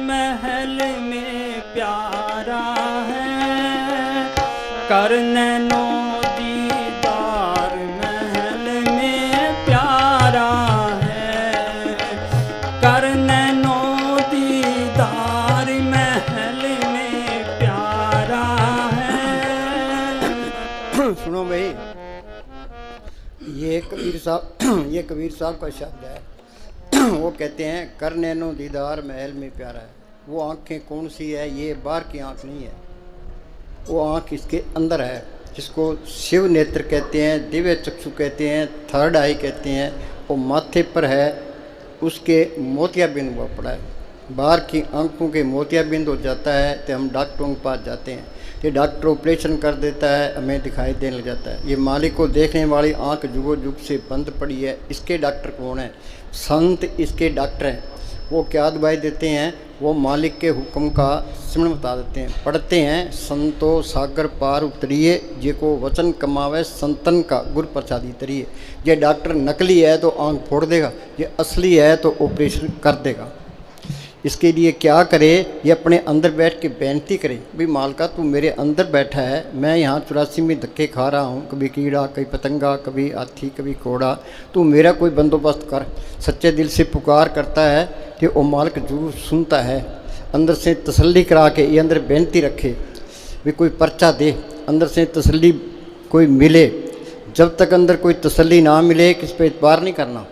महल में प्यारा है, कर नैनो दीदार महल में प्यारा है, कर नैनो दीदार महल में प्यारा है। सुनो भाई, ये कबीर साहब का शब्द है। वो कहते हैं कर नैनो दीदार महल में प्यारा है। वो आँखें कौन सी है? ये बाहर की आँख नहीं है, वो आँख इसके अंदर है, जिसको शिव नेत्र कहते हैं, दिव्य चक्षु कहते हैं, थर्ड आई कहते हैं। वो माथे पर है, उसके मोतियाबिंद हुआ पड़ा है। बाहर की आंखों के मोतियाबिंद हो जाता है तो हम डॉक्टरों के पास जाते हैं, ये डॉक्टर ऑपरेशन कर देता है, हमें दिखाई देने लग जाता है। ये मालिक को देखने वाली आंख जुगो जुग से बंद पड़ी है। इसके डॉक्टर कौन है? संत इसके डॉक्टर हैं। वो क्या दवाई देते हैं? वो मालिक के हुक्म का सिमरन बता देते हैं। पढ़ते हैं संतो सागर पार उतरिए, जे को वचन कमावे संतन का गुर प्रसादी तरिए। ये डॉक्टर नकली है तो आंख फोड़ देगा, ये असली है तो ऑपरेशन कर देगा। इसके लिए क्या करे? ये अपने अंदर बैठ के बेनती करे, भाई मालका तू मेरे अंदर बैठा है, मैं यहाँ 84 में धक्के खा रहा हूँ, कभी कीड़ा कभी पतंगा कभी हाथी कभी घोड़ा, तू मेरा कोई बंदोबस्त कर। सच्चे दिल से पुकार करता है कि वो मालिक जरूर सुनता है। अंदर से तसल्ली करा के ये अंदर बेनती रखे, भी कोई पर्चा दे, अंदर से तसल्ली कोई मिले। जब तक अंदर कोई तसल्ली ना मिले किस पे इतबार नहीं करना।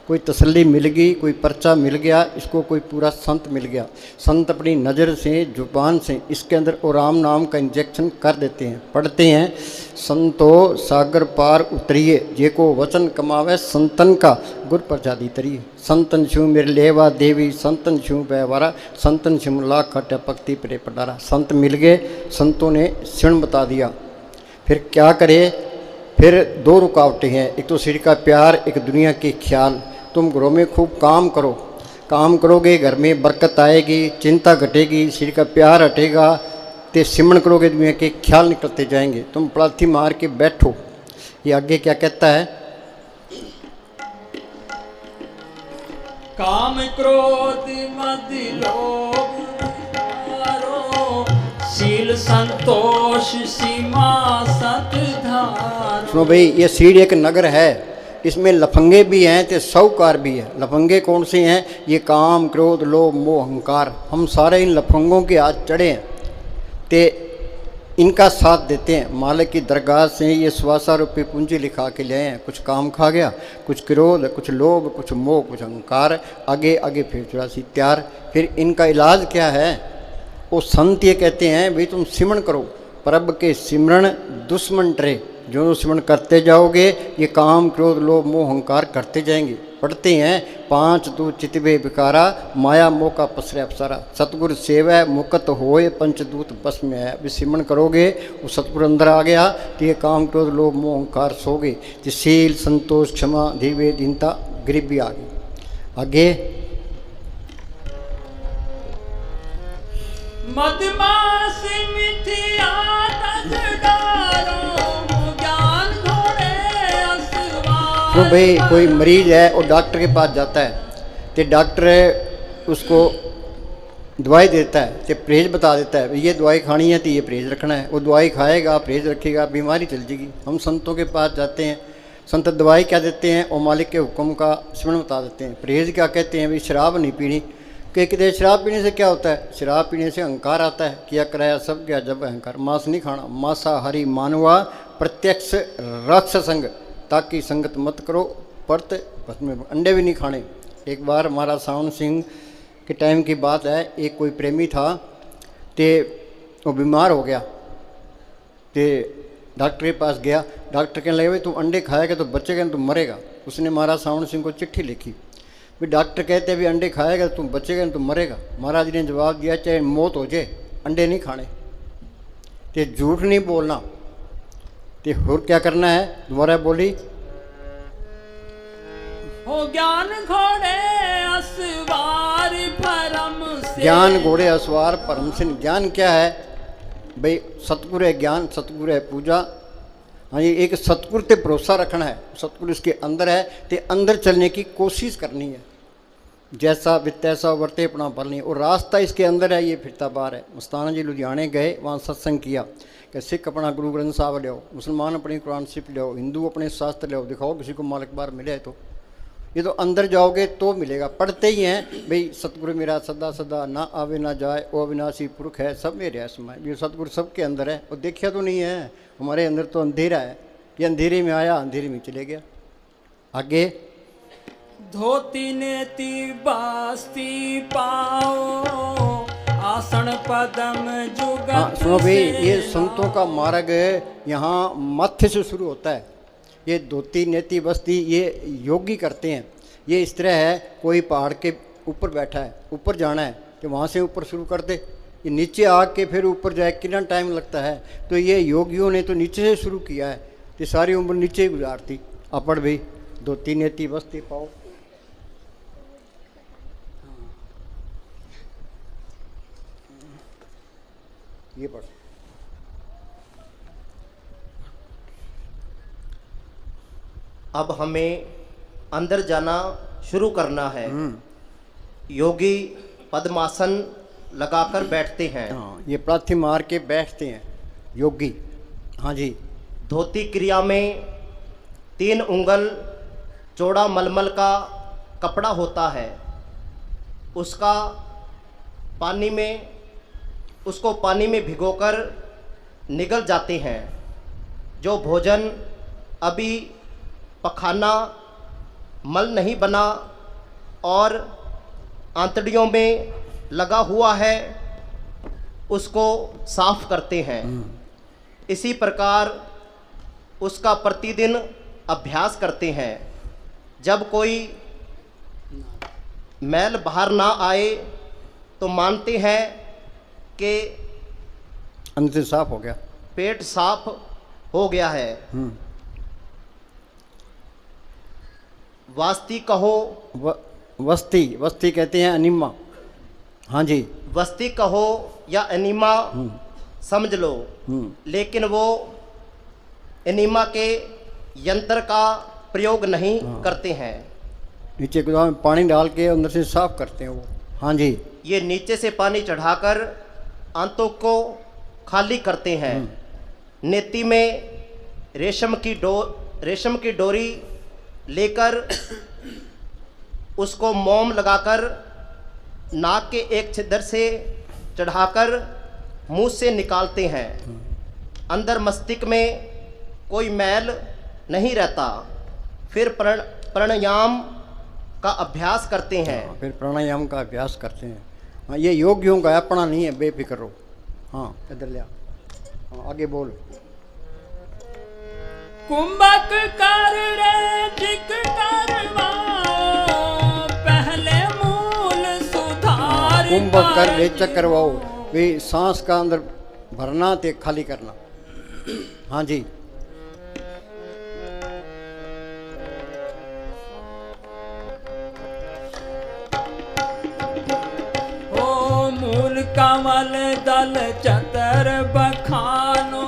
कोई तसल्ली मिल गई, कोई पर्चा मिल गया, इसको कोई पूरा संत मिल गया, संत अपनी नज़र से जुबान से इसके अंदर और राम नाम का इंजेक्शन कर देते हैं। पढ़ते हैं संतो सागर पार उतरिए, जे को वचन कमावे संतन का गुर प्रसादी तरिए। संतन छू मेरे लेवा देवी, संतन छू व्यवहारा, संतन छू लाख खट पक्ति प्रे पटारा। संत मिल गए, संतों ने क्षण बता दिया। फिर क्या करे? फिर दो रुकावटें हैं, एक तो शरीर का प्यार, एक दुनिया के ख्याल। तुम घरों में खूब काम करो, काम करोगे घर में बरकत आएगी, चिंता घटेगी, शरीर का प्यार हटेगा, ते सिमरन करोगे दुनिया के ख्याल निकलते जाएंगे। तुम पलाथी मार के बैठो। ये आगे क्या कहता है? काम क्रोध मद लोभ मारो, शील संतोष सीमा सत धारो। सुनो भाई, ये सीढ़ी एक नगर है, इसमें लफंगे भी हैं तो साहूकार भी है। लफंगे कौन से हैं? ये काम क्रोध लोभ मोह अहंकार। हम सारे इन लफंगों के हाथ चढ़े हैं ते इनका साथ देते हैं। मालिक की दरगाह से ये 125 रुपये पूंजी लिखा के ले हैं। कुछ काम खा गया, कुछ क्रोध, कुछ लोभ, कुछ मोह, कुछ अहंकार, आगे आगे फिर 84 त्यार। फिर इनका इलाज क्या है? वो संत ये कहते हैं भाई तुम सिमरन करो, प्रभ के सिमरन दुश्मन डरे। जो सिमरन करते जाओगे ये काम क्रोध लोभ मोह अहंकार करते जाएंगे। पढ़ते हैं 5 दूत चितवे विकारा, माया मोह का पसरे अप्सरा। सतगुरु सेवा मुकत होए, पंचदूत बस में है। अभी सिमरन करोगे वो सतगुरु अंदर आ गया तो ये काम क्रोध लोभ मोह अहंकार सोगे। शील संतोष क्षमा धीरे दीनता गरीबी आ गई। आगे मदमास मिथिया तज डारो, ज्ञान घोड़े असवार। तो भाई कोई मरीज है वो डॉक्टर के पास जाता है तो डॉक्टर उसको दवाई देता है तो परहेज बता देता है, ये दवाई खानी है तो ये परहेज रखना है। वो दवाई खाएगा, परहेज रखेगा, बीमारी चल जाएगी। हम संतों के पास जाते हैं, संत दवाई क्या देते हैं? और मालिक के हुक्म का स्मरण बता देते हैं। परहेज क्या कहते हैं? भाई शराब नहीं पीनी। कहते शराब पीने से क्या होता है? शराब पीने से अहंकार आता है। किया कराया सब गया जब अहंकार। मांस नहीं खाना, मांसाहारी मानवा प्रत्यक्ष राक्षस संग, ताकि संगत मत करो परत भस्म। अंडे भी नहीं खाने। एक बार महाराज सावन सिंह के टाइम की बात है, एक कोई प्रेमी था तो वो बीमार हो गया तो डॉक्टर के पास गया। डॉक्टर कहने लगे भाई तू अंडे खाएगा तो बचेगा, तो मरेगा। उसने महाराज सावन सिंह को चिट्ठी लिखी। भी डॉक्टर कहते हैं भी अंडे खाएगा तो तुम बचेगा, तो मरेगा। महाराज ने जवाब दिया चाहे मौत हो जाए अंडे नहीं खाने, तो झूठ नहीं बोलना। तो और क्या करना है? दोबारा बोली, हो ज्ञान घोड़े असवार परम से। ज्ञान घोड़े असवार परम से। ज्ञान क्या है भाई? सतगुरु है ज्ञान, सतगुरु है पूजा। हाँ, ये एक सतगुरु पे भरोसा रखना है। सतगुरु इसके अंदर है तो अंदर चलने की कोशिश करनी है। जैसा तैसा वर्ते अपना फल नहीं। और रास्ता इसके अंदर है, ये फिरता बाहर है। मस्ताना जी लुधियाने गए, वहाँ सत्संग किया कि सिख अपना गुरु ग्रंथ साहब ले आओ, मुसलमान अपनी कुरान शरीफ ले आओ, हिंदू अपने शास्त्र ले आओ, दिखाओ किसी को मालिक बार मिले तो। ये तो अंदर जाओगे तो मिलेगा। पढ़ते ही हैं भाई सतगुरु मेरा सदा सदा ना आवे ना जाए, ओ अविनाशी पुरख है सब मेरे है समय। ये सतगुरु सबके अंदर है, और देखा तो नहीं है, हमारे अंदर तो अंधेरा है। ये अंधेरे में आया, अंधेरे में चले गया। आगे धोती नेति बास्ती पाओ, आसन पदम जुगत। हाँ सुनो भाई, ये संतों का मार्ग यहाँ माथे से शुरू होता है। ये धोती नेति बस्ती ये योगी करते हैं। ये इस तरह है, कोई पहाड़ के ऊपर बैठा है, ऊपर जाना है तो वहाँ से ऊपर शुरू कर दे, ये नीचे आके फिर ऊपर जाए कितना टाइम लगता है। तो ये योगियों ने तो नीचे से शुरू किया है, तो सारी उम्र नीचे ही गुजारती। अपड़ भाई धोती नेति बस्ती पाओ। ये पढ़। अब हमें अंदर जाना शुरू करना है। योगी पद्मासन लगाकर बैठते हैं। हाँ, ये प्रार्थी मार के बैठते हैं योगी। हाँ जी। धोती क्रिया में 3 उंगल चौड़ा मलमल का कपड़ा होता है। उसको पानी में भिगोकर निगल जाते हैं। जो भोजन अभी पखाना मल नहीं बना और आंतड़ियों में लगा हुआ है, उसको साफ करते हैं। इसी प्रकार उसका प्रतिदिन अभ्यास करते हैं। जब कोई मैल बाहर ना आए तो मानते हैं कि अंदर से साफ हो गया, पेट साफ हो गया है। वास्ती कहो, वस्ती कहते हैं अनिमा। हाँ जी। वस्ती कहो या अनिमा समझ लो, लेकिन वो अनिमा के यंत्र का प्रयोग नहीं करते हैं। नीचे गुदाम में पानी डाल के अंदर से साफ करते हैं वो। हाँ जी। ये नीचे से पानी चढ़ाकर आंतों को खाली करते हैं। नेति में रेशम की डोरी लेकर उसको मोम लगाकर नाक के एक छिद्र से चढ़ाकर मुंह से निकालते हैं। अंदर मस्तिष्क में कोई मैल नहीं रहता। फिर प्राणायाम का अभ्यास करते हैं। फिर प्राणायाम का अभ्यास करते हैं। हाँ, ये योगियों का अपना नहीं है, बेफिक्र रहो। हाँ इधर लिया। हाँ, आगे बोल। कुंभक कर रे जिक करवाओ, पहले मूल सुधार। कुंभक कर रेचक करवाओ, वे सांस का अंदर भरना ते खाली करना। हाँ जी। ओ मूल कमल दल चतर बखानो,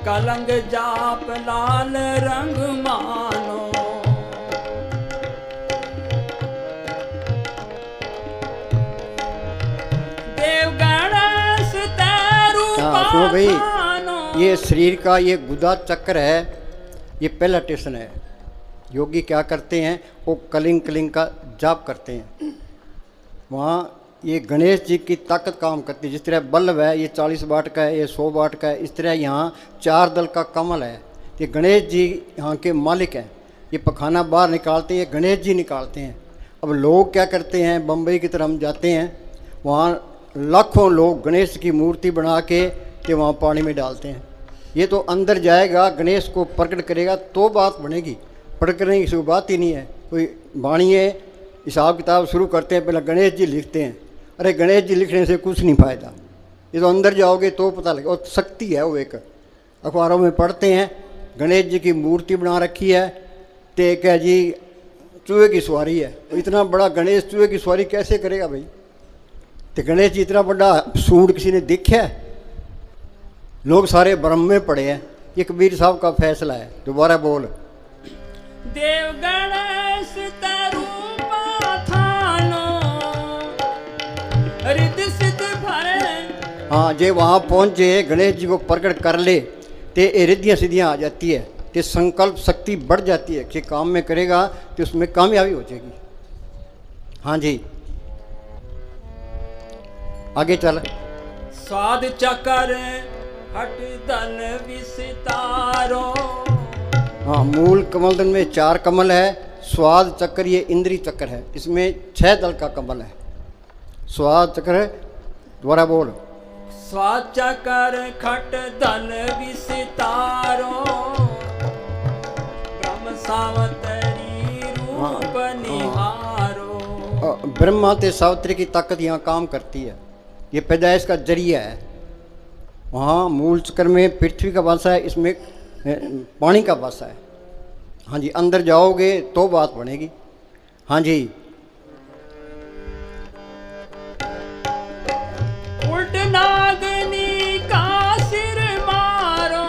कलंग जाप लाल रंग मानो। देव गणेश तेरू सुनो भाई, पाखानो। ये शरीर का ये गुदा चक्र है, ये पहला स्टेशन है। योगी क्या करते हैं, वो कलिंग का जाप करते हैं। वहाँ ये गणेश जी की ताकत काम करती है। जिस तरह बल्लभ है, ये 40 वाट का है, ये 100 वाट का है। इस तरह यहाँ 4 दल का कमल है। ये गणेश जी यहाँ के मालिक हैं। ये पखाना बाहर निकालते हैं, गणेश जी निकालते हैं। अब लोग क्या करते हैं, बम्बई की तरफ हम जाते हैं, वहाँ लाखों लोग गणेश की मूर्ति बना के वहाँ पानी में डालते हैं। ये तो अंदर जाएगा, गणेश को प्रकट करेगा तो बात बनेगी। प्रकट करने की कोई बात ही नहीं है। कोई वाणी है, हिसाब किताब शुरू करते हैं, पहले गणेश जी लिखते हैं। अरे गणेश जी लिखने से कुछ नहीं फ़ायदा। ये तो अंदर जाओगे तो पता लगे। और शक्ति है वो, एक अखबारों में पढ़ते हैं गणेश जी की मूर्ति बना रखी है, तो क्या जी चूहे की सवारी है। तो इतना बड़ा गणेश चूहे की सवारी कैसे करेगा भाई? तो गणेश जी इतना बड़ा सूंड किसी ने देखा है? लोग सारे भ्रम में पड़े हैं। ये कबीर साहब का फैसला है। दोबारा बोल। देव गणेश तेरू पाखानो, हाँ जे वहाँ पहुँचे गणेश जी को प्रकट कर ले तो ये रिद्धियाँ सिद्धियाँ आ जाती है, तो संकल्प शक्ति बढ़ जाती है कि काम में करेगा तो उसमें कामयाबी हो जाएगी। हाँ जी आगे चल। स्वाद चक्र हट दल विस्तारो। हाँ मूल कमलदल में 4 कमल है, स्वाद चक्र ये इंद्री चक्र है, इसमें 6 दल का कमल है। स्वाद चक्र दोबारा बोल। स्वाद चक्र खट दल विस्तारो। ब्रह्म सावतरी रूप निहारो। ब्रह्मा ते सावित्री की ताकत यहाँ काम करती है, ये पैदाइश का जरिया है। वहाँ मूल चक्र में पृथ्वी का वासा है, इसमें पानी का वासा है। हाँ जी अंदर जाओगे तो बात बनेगी। हाँ जी उल्ट नागनी का सिर मारो।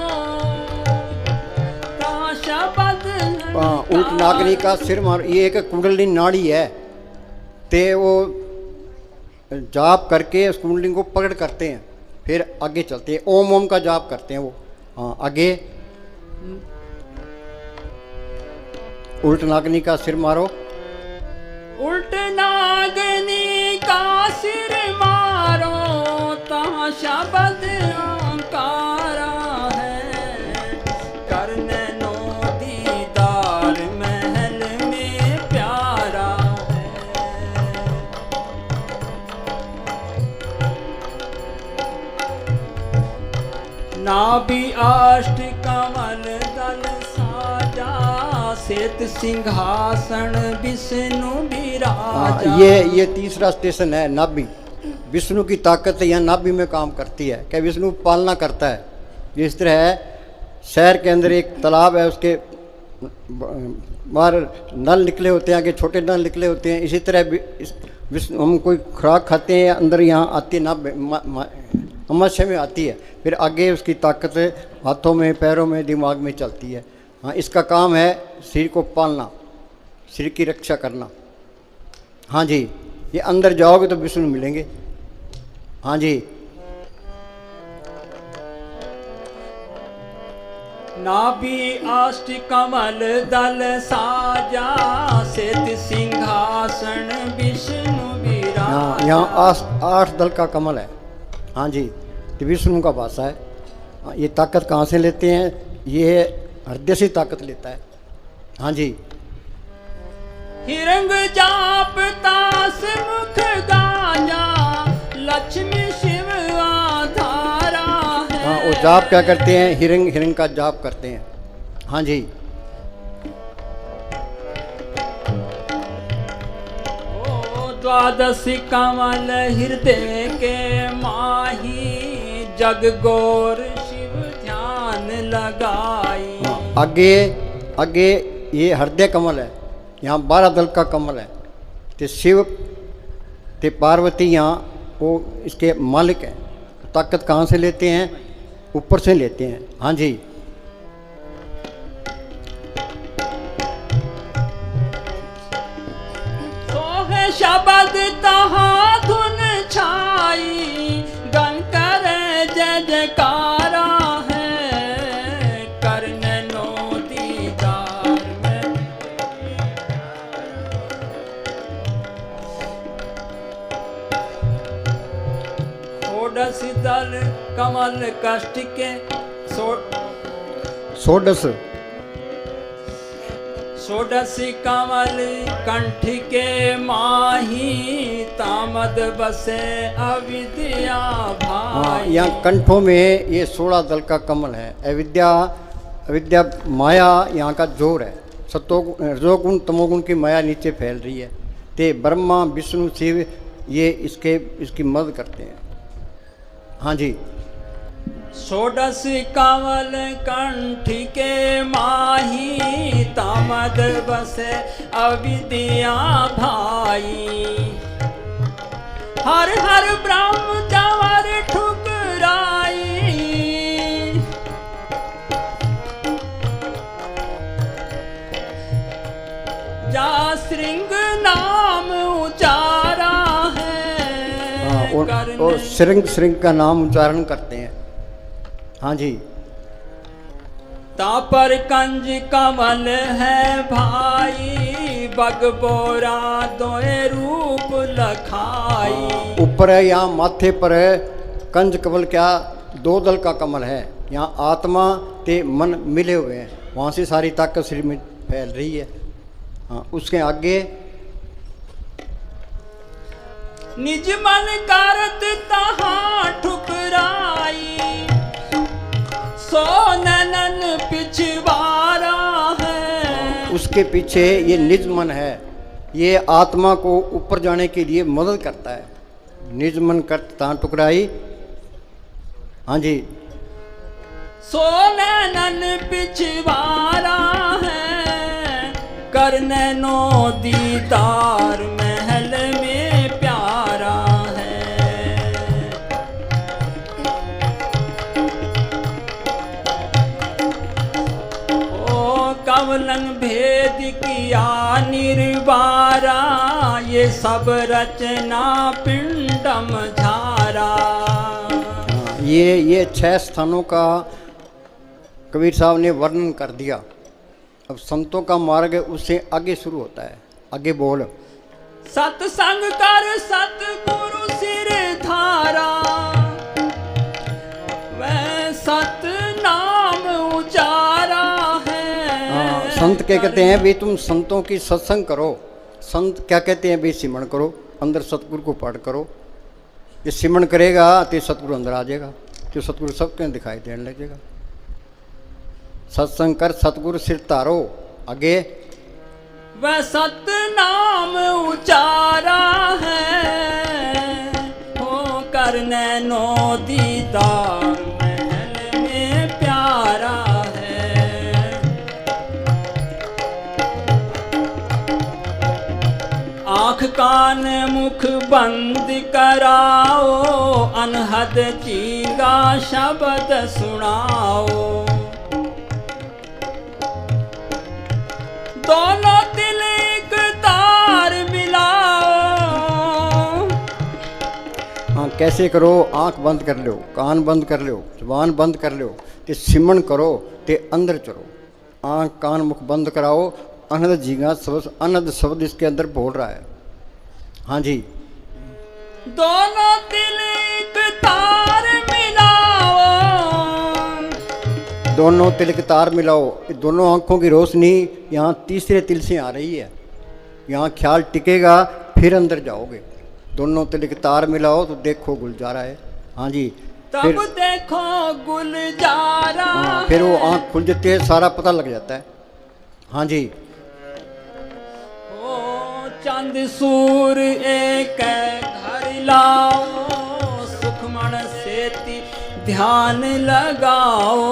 ताशा बदन उल्ट नागनी का सिर मार, ये एक कुंडलिनी नाड़ी है, ते वो जाप करके उस कुंडलिनी को पकड़ करते हैं, फिर आगे चलते हैं, ओम ओम का जाप करते हैं वो। हाँ आगे उल्ट नागनी का सिर मारो। उल्ट नागनी का सिर मारो। ताशा बदन ओंकारा है। करने नो दीदार महल में प्यारा है। नाभि अष्ट कमल दल साजा। श्वेत सिंहासन विष्णु विराजा। ये तीसरा स्टेशन है नाभि। विष्णु की ताकत यहाँ नाभि में काम करती है, क्या विष्णु पालना करता है। जिस तरह है शहर के अंदर एक तालाब है, उसके बाहर नल निकले होते हैं, आगे छोटे नल निकले होते हैं, इसी तरह विष्णु हम कोई खुराक खाते हैं अंदर यहाँ आती है नाभि अमाशय में आती है, फिर आगे उसकी ताकत हाथों में पैरों में दिमाग में चलती है। हाँ इसका काम है शरीर को पालना, शरीर की रक्षा करना। हाँ जी ये अंदर जाओगे तो विष्णु मिलेंगे। हाँ जी नाभि अष्ट कमल दल साजा। श्वेत सिंहासन विष्णु विराजा। यहाँ 8 दल का कमल है। हाँ जी तो विष्णु का भाषा है। हाँ, ये ताकत कहाँ से लेते हैं, ये हृदय से ताकत लेता है। हाँ जी हिरंग जाप तास मुख गाजा। लक्ष्मी शिव आधारा है। हाँ वो जाप क्या करते हैं, हिरंग का जाप करते हैं। हाँ जी ओ द्वादश कमल हृदय के माही। जग गौर शिव ध्यान लगाई। हाँ, आगे ये हृदय कमल है, यहाँ 12 दल का कमल है। तो शिव ते पार्वती यहाँ वो इसके मालिक हैं। ताकत कहाँ से लेते हैं, ऊपर से लेते हैं। हाँ जी सोहे शब्द तहा धुन छाई। गन कर जय जयकारा है। करने नो दीदार में। षोडश दल कमल कष्ट के षोडश कमल कंठ के माही। तामद बसे अविद्या भाई। यहाँ कंठों में ये 16 दल का कमल है। अविद्या माया यहाँ का जोर है। रजोगुण तमोगुण की माया नीचे फैल रही है, ते ब्रह्मा विष्णु शिव ये इसकी मदद करते हैं। हाँ जी षोडश कमल कंठ के माही। तामद बसे अविद्या भाई। हर हर ब्रह्म जवर ठुकराई। जा श्रृंग नाम उचारा है। और श्रृंग श्रृंग का नाम उच्चारण करते हैं। हाँ जी। तापर कंज कमल है भाई, बगबोरा दोए रूप लखाई। ऊपर है यहाँ माथे पर है कंज कमल, क्या दो दल का कमल है। यहाँ आत्मा ते मन मिले हुए हैं, वहाँ से सारी ताकत शरीर में फैल रही है। हाँ, उसके आगे निज मन करत तहाँ ठुकराई, सो ननन पिछवारा है। उसके पीछे ये निज मन है, ये आत्मा को ऊपर जाने के लिए मदद करता है। निज मन करत तहाँ ठुकराई। हाँ जी। सो नैनन पिछवारा है, कर नैनो दीदार महल में प्यारा है। ओ कवलन भेद किया निर्वारा, ये सब रचना पिंडम झारा। ये 6 स्थानों का कबीर साहब ने वर्णन कर दिया। अब संतों का मार्ग उससे आगे शुरू होता है। आगे बोल। सत्संग कर सतगुरु सिर धारा, वह सत नाम उचारा है। संत क्या कहते हैं? भाई तुम संतों की सत्संग करो। संत क्या कहते हैं? भाई सिमरण करो, अंदर सतगुरु को पाठ करो। ये सिमरण करेगा तो सतगुरु अंदर आ जाएगा, तो सतगुरु सबके दिखाई देने लगेगा। सत्संग कर सतगुरु सिर तारो। आगे वह सत नाम उचारा है, हो कर नैनो दीदार महल में प्यारा है। आँख कान मुख बंद कराओ, अनहद चीगा शब्द सुनाओ। दोनों तिल एक तार मिलाओ। हाँ, कैसे करो? आंख बंद कर लो, कान बंद कर लो, जुबान बंद कर लो, ते सिमरण करो, ते अंदर चलो। आंख कान मुख बंद कराओ। अनहद जीगा शब्द, अनहद शब्द इसके अंदर बोल रहा है। हाँ जी। दोनों तिल एक तार मिलाओ। दोनों तिल के तार मिलाओ। दोनों आंखों की रोशनी यहाँ तीसरे तिल से आ रही है। यहाँ ख्याल टिकेगा, फिर अंदर जाओगे। दोनों तिल के तार मिलाओ तो देखो गुलजारा है। हाँ जी। तब देखो गुलजारा। फिर वो आंख खुल जाती है, सारा पता लग जाता है। हाँ जी। ओ चंद सूर एक घर लाओ, सुखमन सेती ध्यान लगाओ।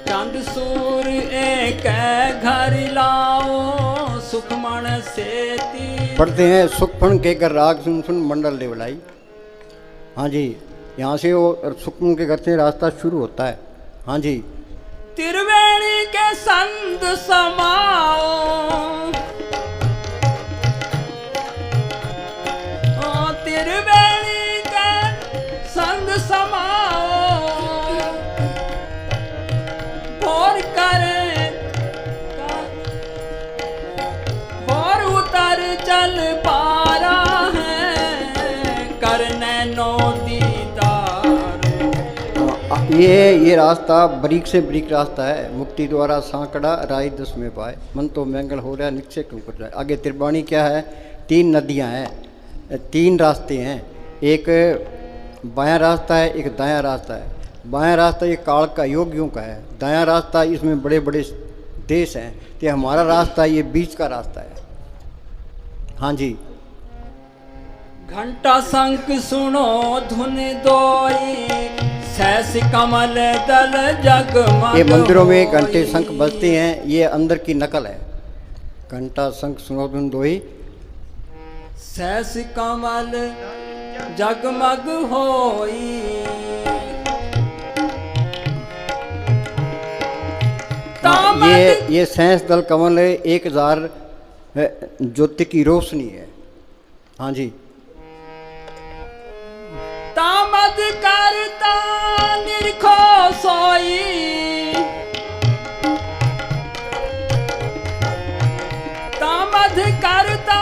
चंद सूर एक घर लाओ, सुखमन सेती। पढ़ते हैं सुखमन के घर राग सुन सुन मंडल देवलाई। हाँ जी। यहाँ से वो सुखमन के घर से रास्ता शुरू होता है। हाँ जी। त्रिवेणी के संग समाओ, त्रिवेणी के संग समाओ। और करे और उतर चल पारा है, करने नो दीदार। ये रास्ता बरीक से बरीक रास्ता है। मुक्ति द्वारा सांकड़ा राय 10 में पाए, मन तो मंगल हो रहा निश्चय क्यों कर रहा है। आगे त्रिवाणी क्या है? 3 नदियाँ हैं, 3 रास्ते हैं। एक बायां रास्ता है, एक दायां रास्ता है। बायां रास्ता ये काल का योगियों का है। दायां रास्ता इसमें बड़े बड़े देश हैं। तो हमारा रास्ता ये बीच का रास्ता है। हाँ जी। घंटा शंख सुनो धुन दोई, सहस कमल दल जगमग। ये मंदिरों में घंटे शंख बजते हैं, ये अंदर की नकल है। घंटा शंख सुनो धुन दोई, सहस कमल जगमग होई। ये सहस दल कमल 1000 ज्योति की रोशनी है। हाँ जी। तामद करता निरखो सोई, तामद करता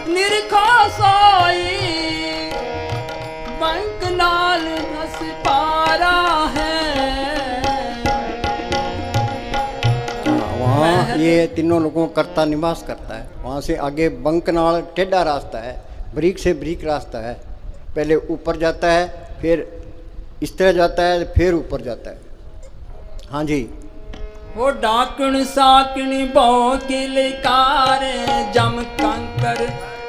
निरखो सोई, बंक नाल धस पारा है। वहाँ ये तीनों लोगों का कर्ता निवास करता है। वहाँ से आगे बंकनाल टेढ़ा रास्ता है, ब्रीक से ब्रीक रास्ता है। पहले ऊपर जाता है, फिर इस तरह जाता है, फिर ऊपर जाता है। हाँ जी। वो डाकण साकण बौकिलकार, जम कंकर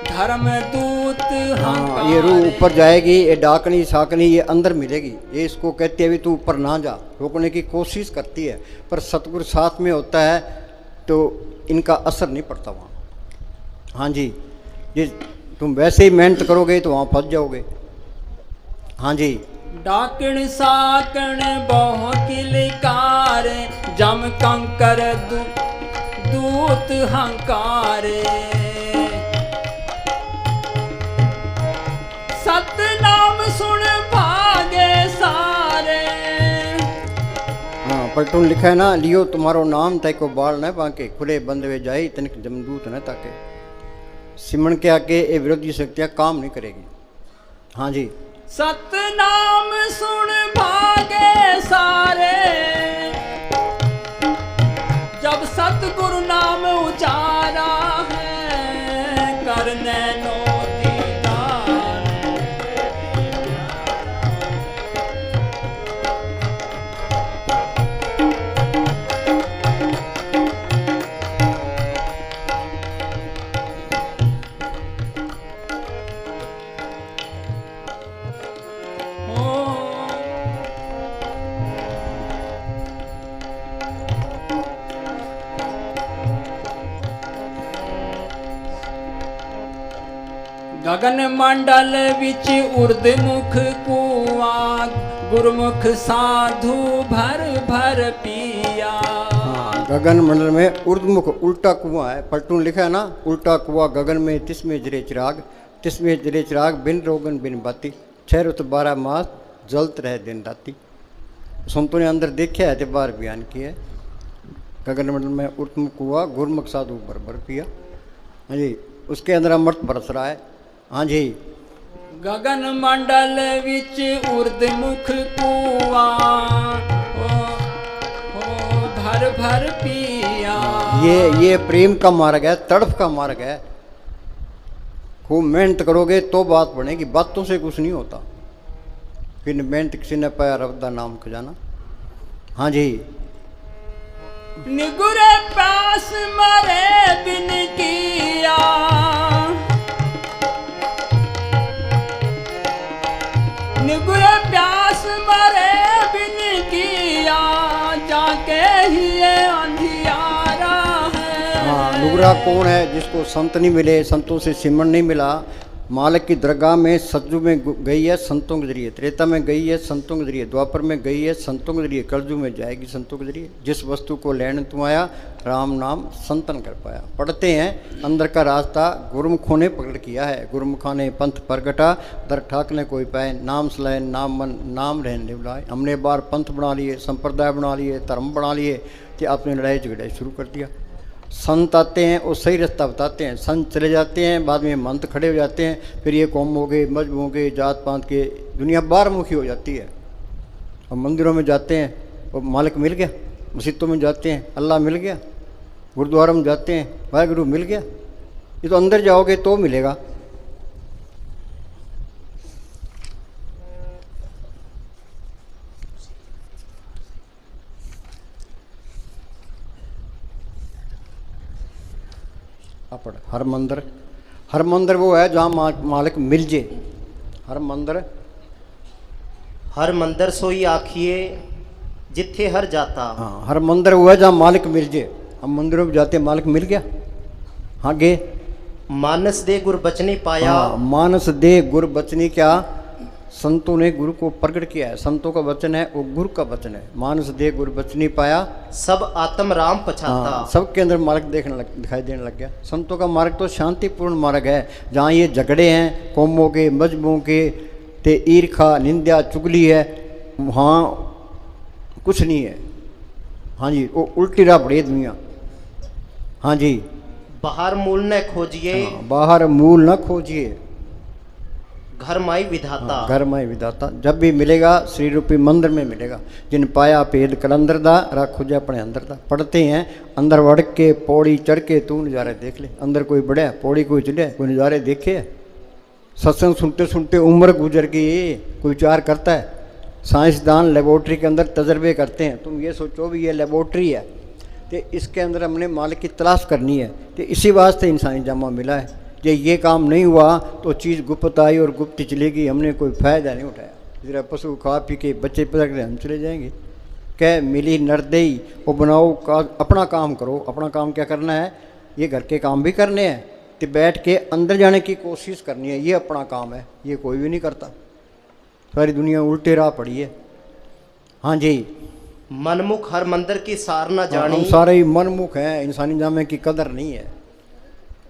धर्म दूत हाँ, ये रूह ऊपर जाएगी, ये डाकनी साकनी ये अंदर मिलेगी। ये इसको कहते हैं भी तू ऊपर ना जा, रोकने की कोशिश करती है, पर सतगुरु साथ में होता है तो इनका असर नहीं पड़ता वहाँ। हाँ जी। ये तुम वैसे ही मेहनत करोगे तो वहाँ फंस जाओगे। हाँ जी। डाकण साकण बौकिलकार, जम कंकर दूत हंकारे। सतनाम सुन भागे सारे। हाँ, पलटून लिखा है ना, लियो तुम्हारो नाम तय को बाल न बांके, खुले बंद वे जाई तनिक जमदूत न ताके। सिमरन के आगे ये विरोधी शक्तियाँ काम नहीं करेगी। हाँ जी। सतनाम सुन भागे सारे, जब सतगुरु नाम उचारा है, करने नो दीदार। गगन मंडल विच उर्दमुख कुआ, गुरमुख साधु भर भर पिया। हाँ, गगन मंडल में उर्दमुख उल्टा कुआं है। पलटून लिखा है ना, उल्टा कुआं गगन में तिसमें जरे चिराग, तिसमें जरे चिराग बिन रोगन बिन बाती, 6 रुत 12 मास जलत रहे दिन राती। संतों ने अंदर देखा है तो बाहर बयान किया है। गगन मंडल में उर्दमुख कुआं, गुरमुख साधु भर भर पिया। हाँ जी। उसके अंदर अमृत बरस रहा है। हाँ जी। गगन मंडल विच उर्दमुख कुआ, भर भर पिया। ये प्रेम का मार्ग है, तड़फ का मार्ग है। खूब मेहनत करोगे तो बात बनेगी, बातों से कुछ नहीं होता। फिर मेहनत किसी ने पाया रब दा नाम खजाना। हाँ जी। निगुरे प्यास मरे बिन किया, निगुरे प्यास मरे बिन किया, जाके ही ये अंधियारा है। हाँ, नुगरा कौन है? जिसको संत नहीं मिले, संतों से सिमरन नहीं मिला। मालिक की दरगाह में सतजु में गई है संतों के जरिए, त्रेता में गई है संतों के जरिए, द्वापर में गई है संतों के जरिए, कलजु में जाएगी संतों के जरिए। जिस वस्तु को लेने तू आया, राम नाम संतन कर पाया। पढ़ते हैं अंदर का रास्ता गुरुमुखों ने पकड़ किया है। गुरुमुखा ने पंथ प्रगटा, दर ठाक ने कोई पाए, नाम सलाए नाम मन नाम रहने बुलाए। हमने बार पंथ बना लिए, संप्रदाय बना लिए, धर्म बना लिए, तो आपने लड़ाई झगड़ाई शुरू कर दिया। संत आते हैं और सही रास्ता बताते हैं, संत चले जाते हैं, बाद में महंत खड़े हो जाते हैं, फिर ये कौम हो गए, मजहब हो गए, जात पात के, दुनिया बारमुखी हो जाती है। और मंदिरों में जाते हैं और मालिक मिल गया, मस्जिदों में जाते हैं अल्लाह मिल गया, गुरुद्वारा में जाते हैं वाहेगुरु मिल गया। ये तो अंदर जाओगे तो मिलेगा। हर मंदिर वो है जहाँ मालिक मिल जे। हर मंदिर सोई आखिए जिथे हर जाता। हाँ, हर मंदिर वो है जहाँ मालिक मिल जे। हम मंदिरों में जाते मालिक मिल गया। हाँ गे मानस दे गुर बचने पाया। हाँ, मानस दे गुर बचने क्या संतों ने गुरु को प्रकट किया है। संतों का वचन है वो गुरु का वचन है। मानस दे गुरु बचनी पाया, सब आत्म राम पछाता। हाँ, सबके अंदर मार्ग दिखाई देने लग गया। संतों का मार्ग तो शांतिपूर्ण मार्ग है। जहाँ ये झगड़े हैं कौमों के, मजहबों के, ते ईर्खा निंदा चुगली है, वहाँ कुछ नहीं है। हाँ जी, वो उल्टी राह पड़ी है दुनिया। हाँ जी, बाहर मूल न खोजिए, हाँ, बाहर मूल न खोजिए, घर माई विधाता। हाँ, घर माई विधाता। जब भी मिलेगा श्री रूपी मंदिर में मिलेगा। जिन पाया पेद कलंदर दा रख खोजा अपने अंदर दा। पढ़ते हैं अंदर वड़ के पौड़ी चढ़ के तू नज़ारे देख ले। अंदर कोई बढ़े पौड़ी कोई चढ़े कोई नज़ारे देखे। सत्संग सुनते सुनते उम्र गुजर गई, कोई विचार करता है। साइंसदान लेबोरेटरी के अंदर तजर्बे करते हैं। तुम ये सोचो भी ये लेबोरेटरी है तो इसके अंदर हमने माल की तलाश करनी है। तो इसी वास्ते इंसानी जामा मिला है। जो ये काम नहीं हुआ तो चीज़ गुप्त आई और गुप्त चलेगी। हमने कोई फ़ायदा नहीं उठाया। जरा पशु खा पी के बच्चे पकड़ के हम चले जाएंगे। क्या मिली नरदई वो बनाओ का, अपना काम करो। अपना काम क्या करना है? ये घर के काम भी करने हैं तो बैठ के अंदर जाने की कोशिश करनी है। ये अपना काम है, ये कोई भी नहीं करता। सारी दुनिया उल्टे राह पड़ी है। हाँ जी, मनमुख हर मंदिर की सार न जानी। हम सारे ही मनमुख हैं, इंसानी जामे की कदर नहीं है।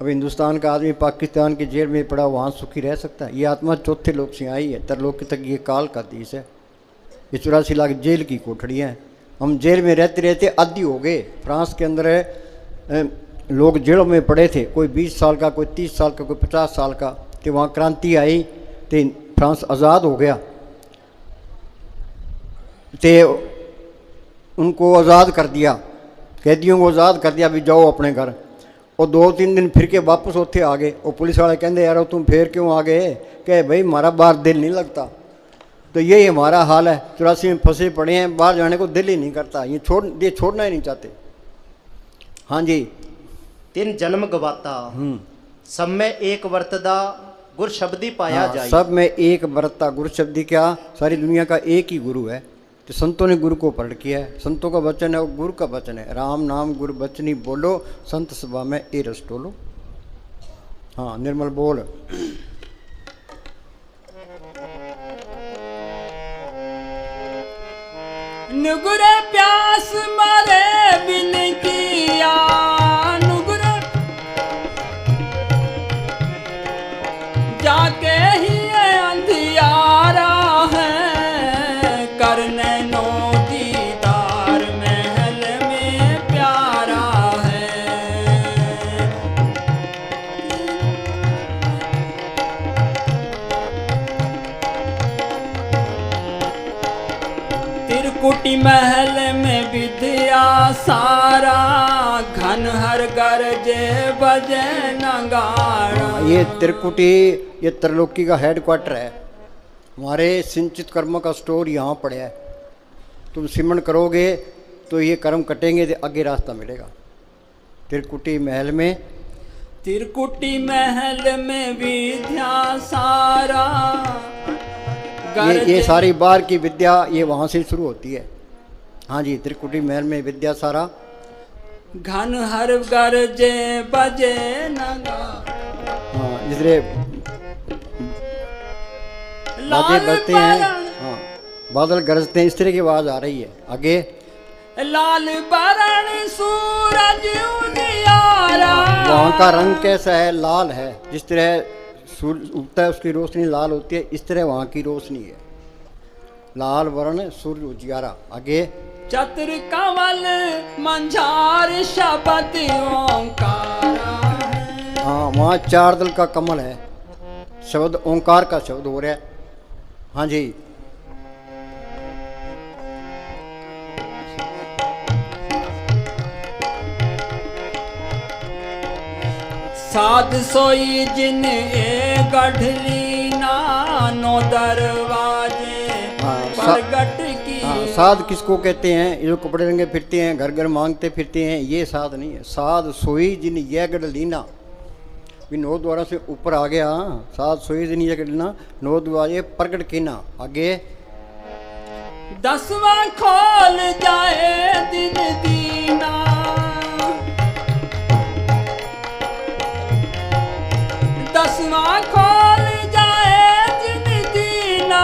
अब हिंदुस्तान का आदमी पाकिस्तान की जेल में पड़ा वहाँ सुखी रह सकता है? ये आत्मा चौथे लोक से आई है, तरलोक तक ये काल का देश है। ये 84 लाख जेल की कोठड़ियाँ हैं। हम जेल में रहते रहते आदी हो गए। फ्रांस के अंदर लोग जेलों में पड़े थे, कोई 20 साल का, कोई 30 साल का, कोई 50 साल का। तो वहाँ क्रांति आई तो फ्रांस आज़ाद हो गया। तो उनको आज़ाद कर दिया, कैदियों को आज़ाद कर दिया, भी जाओ अपने घर। और 2-3 दिन फिर के वापस उत्थे आ गए। और पुलिस वाले कहते यार तुम फिर क्यों आ गए? कहे भाई हमारा बाहर दिल नहीं लगता। तो यही हमारा हाल है। 84 में फंसे पड़े हैं, बाहर जाने को दिल ही नहीं करता। ये छोड़ना ही नहीं चाहते। हाँ जी, 3 जन्म गवाता, सब में एक वर्तदा गुरु शब्दी पाया हाँ, जाए। सब में एक बरतता गुरु शब्दी। क्या सारी दुनिया का एक ही गुरु है। तो संतों ने गुरु को प्रकट किया है। संतों का वचन है वो गुरु का वचन है। राम नाम गुरु बचनी बोलो, संत सभा में ए रस टोलो। हाँ निर्मल बोल। नुगुरे प्यास मारे बिन किया, नुगुरे जाके ही अंधियारा है, करने नो दीदार महल में प्यारा है। त्रिकुटी महल में विद्या सारा, घन हर गरजे बजे नगाड़ा। ये त्रिकुटी ये त्रिलोकी का हेडक्वार्टर है। हमारे सिंचित कर्म का स्टोर यहाँ पड़ा है। तुम सिमरण करोगे तो ये कर्म कटेंगे तो आगे रास्ता मिलेगा। त्रिकुटी महल में, त्रिकुटी महल में विद्या सारा, ये सारी बार की विद्या ये वहाँ से शुरू होती है। हाँ जी, त्रिकुटी महल में विद्या सारा, घन हर गरजे बजे नगा। हाँ इसलिए बातें बजते हैं। हाँ बादल गरजते हैं, इस तरह की आवाज़ आ रही है। आगे लाल बरण सूरज उजियारा। वहाँ का रंग कैसा है? लाल है। जिस तरह सूरज उगता है उसकी रोशनी लाल होती है, इस तरह वहाँ की रोशनी है। लाल वर्ण सूर्य उजियारा। आगे चतुर कमल मंझार शब्द ओंकारा। हाँ वहाँ 4 दल का कमल है। शब्द ओंकार का शब्द हो रहा है। हाँ जी, साध सोई जिन ए गढ़ली नानो दरवाजे प्रगट की। हाँ साध किसको कहते हैं? ये जो कपड़े रंगे फिरते हैं, घर घर मांगते फिरते हैं, ये साध नहीं है। साध सोई जिन ये गढ़ लीना, भी 9 द्वारा से ऊपर आ गया। साध सोई जिन ये गढ़ लीना, 9 द्वारे प्रगट कीना। आगे 10वां खोल जाए दिन दीना, 10वां खोल जाए दिन दीना।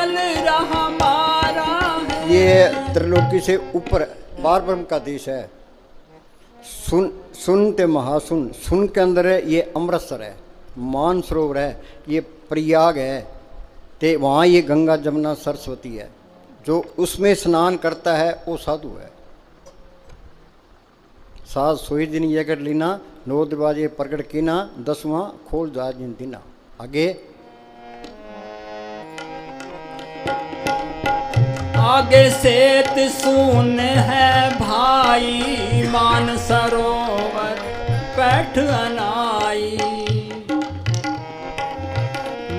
बल रहा मारा है। ये त्रिलोकी से ऊपर पार ब्रह्म का देश है। सुन ते महासुन, सुन के अंदर है ये अमृतसर है, मानसरोवर है, ये प्रयाग है, ते वहाँ ये गंगा जमुना सरस्वती है। जो उसमें स्नान करता है वो साधु है। सात सोई दिन ये कर लीना, 9 दरवाजे प्रकट कीना, 10वां खोल जा जिन दीना। आगे आगे सेत सुन है भाई, मान सरोवर पैठ अनाई,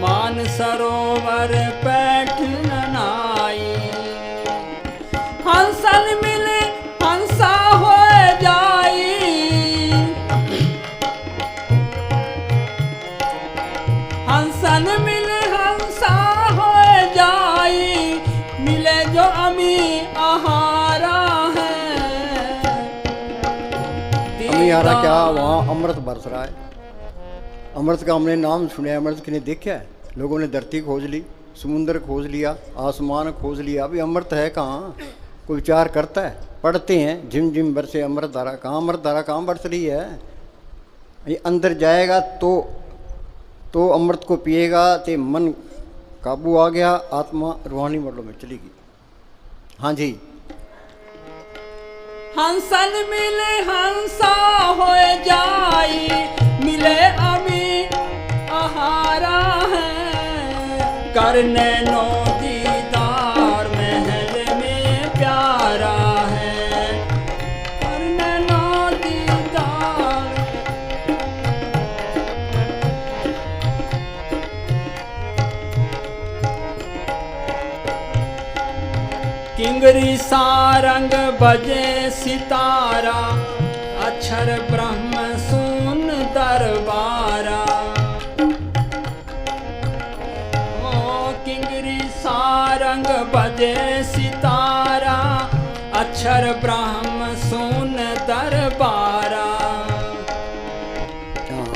मान सरोवर पैठ अनाई। हंसन मिले हंसा हो जाई, हंसन मिले हंसा हो जाई, मिले जो अमी आहारा है। अमी आहारा क्या, वहाँ अमृत बरस रहा है। अमृत का हमने नाम सुना, अमृत किने देखा है? लोगों ने धरती खोज ली, समुद्र खोज लिया, आसमान खोज लिया, अभी अमृत है कहाँ? कोई विचार करता है? पढ़ते हैं झिम झिम बरसे अमृत धारा, कहाँ अमृत धारा कहाँ बरस रही है? ये अंदर जाएगा तो अमृत को पिएगा तो मन काबू आ गया, आत्मा रूहानी मंडलों में चलेगी। हाँ जी। हंसन मिले हंसा हो जाई, मिले अमी आहारा है। करने नो दीदार महल में प्यारा है, करने नो दीदार। किंगरी सारंग बजे सितारा, अक्षर ब्रह्म सुन दरबारा। ओ किंगरी सारंग बजे सितारा, अक्षर ब्रह्म सुन दरबारा।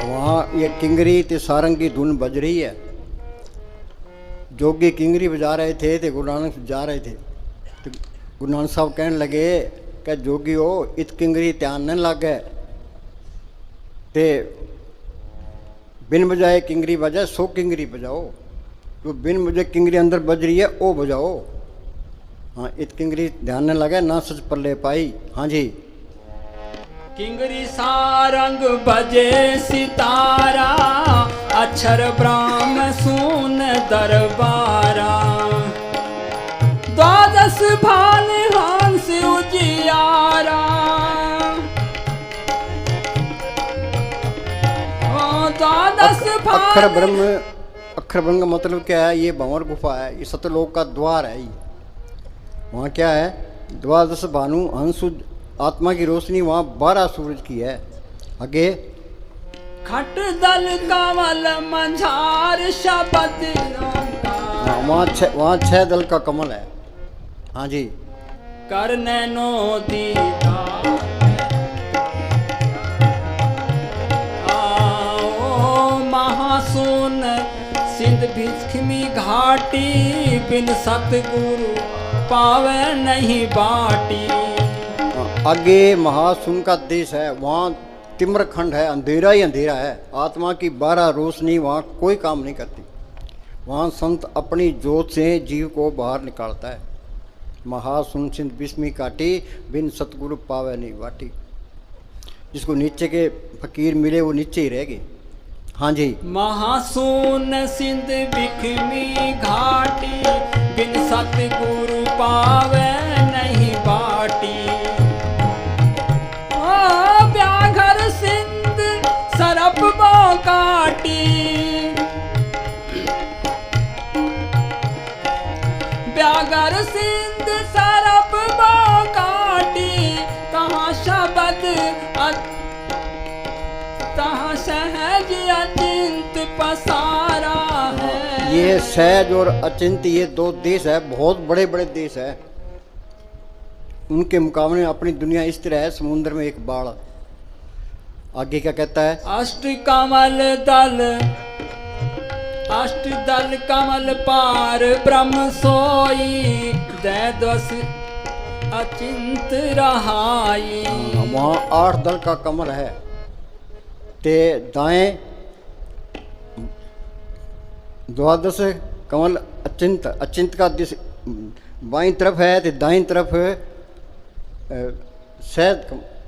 वहाँ ये किंगरी ते सारंग की धुन बज रही है। जोगी किंगरी बजा रहे थे तो गुरु नानक जा रहे थे, तो गुरु नानक साहब कहने लगे कि जोगी हो इत किंगरी ध्यान न लगे, ते बिन बजाए किंगरी बजाए 100 किंगरी बजाओ। जो बिन बजाए किंगरी अंदर बज रही है वो बजाओ। हाँ, इत किंगरी ध्यान न लगे ना सच पल्ले पाई। हाँ जी। किंगरी सारंग बजे सितारा, अक्षर ब्रह्म सुन दरबारा। द्वादश भान हंस उजियारा, द्वादश भान। अक्षर ब्रह्म का मतलब क्या है? ये भंवर गुफा है, ये सतलोक का द्वार है। ये वहाँ क्या है? द्वादश भानु हंस आत्मा की रोशनी वहाँ 12 सूरज की है। आगे खट दल कमल मंझार शबद हाँ, वहाँ 6 दल का कमल है। हाँ जी। करने नो दीदार आओ महासुन, सिंध भिक्षमी घाटी, बिन सतगुरु पावे नहीं बाटी। आगे महासुन का देश है, वहाँ तिम्रखंड है, अंधेरा ही अंधेरा है। आत्मा की 12 रोशनी वहाँ कोई काम नहीं करती। वहाँ संत अपनी जोत से जीव को बाहर निकालता है। महासुन सिंध बिस्मी काटी, बिन सतगुरु पावे नहीं बाटी। जिसको नीचे के फकीर मिले वो नीचे ही रहेगी। हाँ जी। महासुन सिंध बिखमी घाटी, बिन सतगुरु पावे नहीं बाटी। व्याघर सिंध सरप काटी, व्याघर सिंध सरप काटी। कहाँ शब्द तहाँ सहज अचिंत पसारा है। ये सहज और अचिंत ये 2 देश है, बहुत बड़े बड़े देश है। उनके मुकाबले में अपनी दुनिया इस तरह है, समुद्र में एक बाढ़। आगे क्या कहता है? अष्ट कमल दल अष्टदल कमल पार ब्रह्म सोई, दैदस अचिंत रहाई। वहाँ 8 दल का कमल है। ते दाएं 12 कमल अचिंत, अचिंत का दिश बाईं तरफ है, तो दाईं तरफ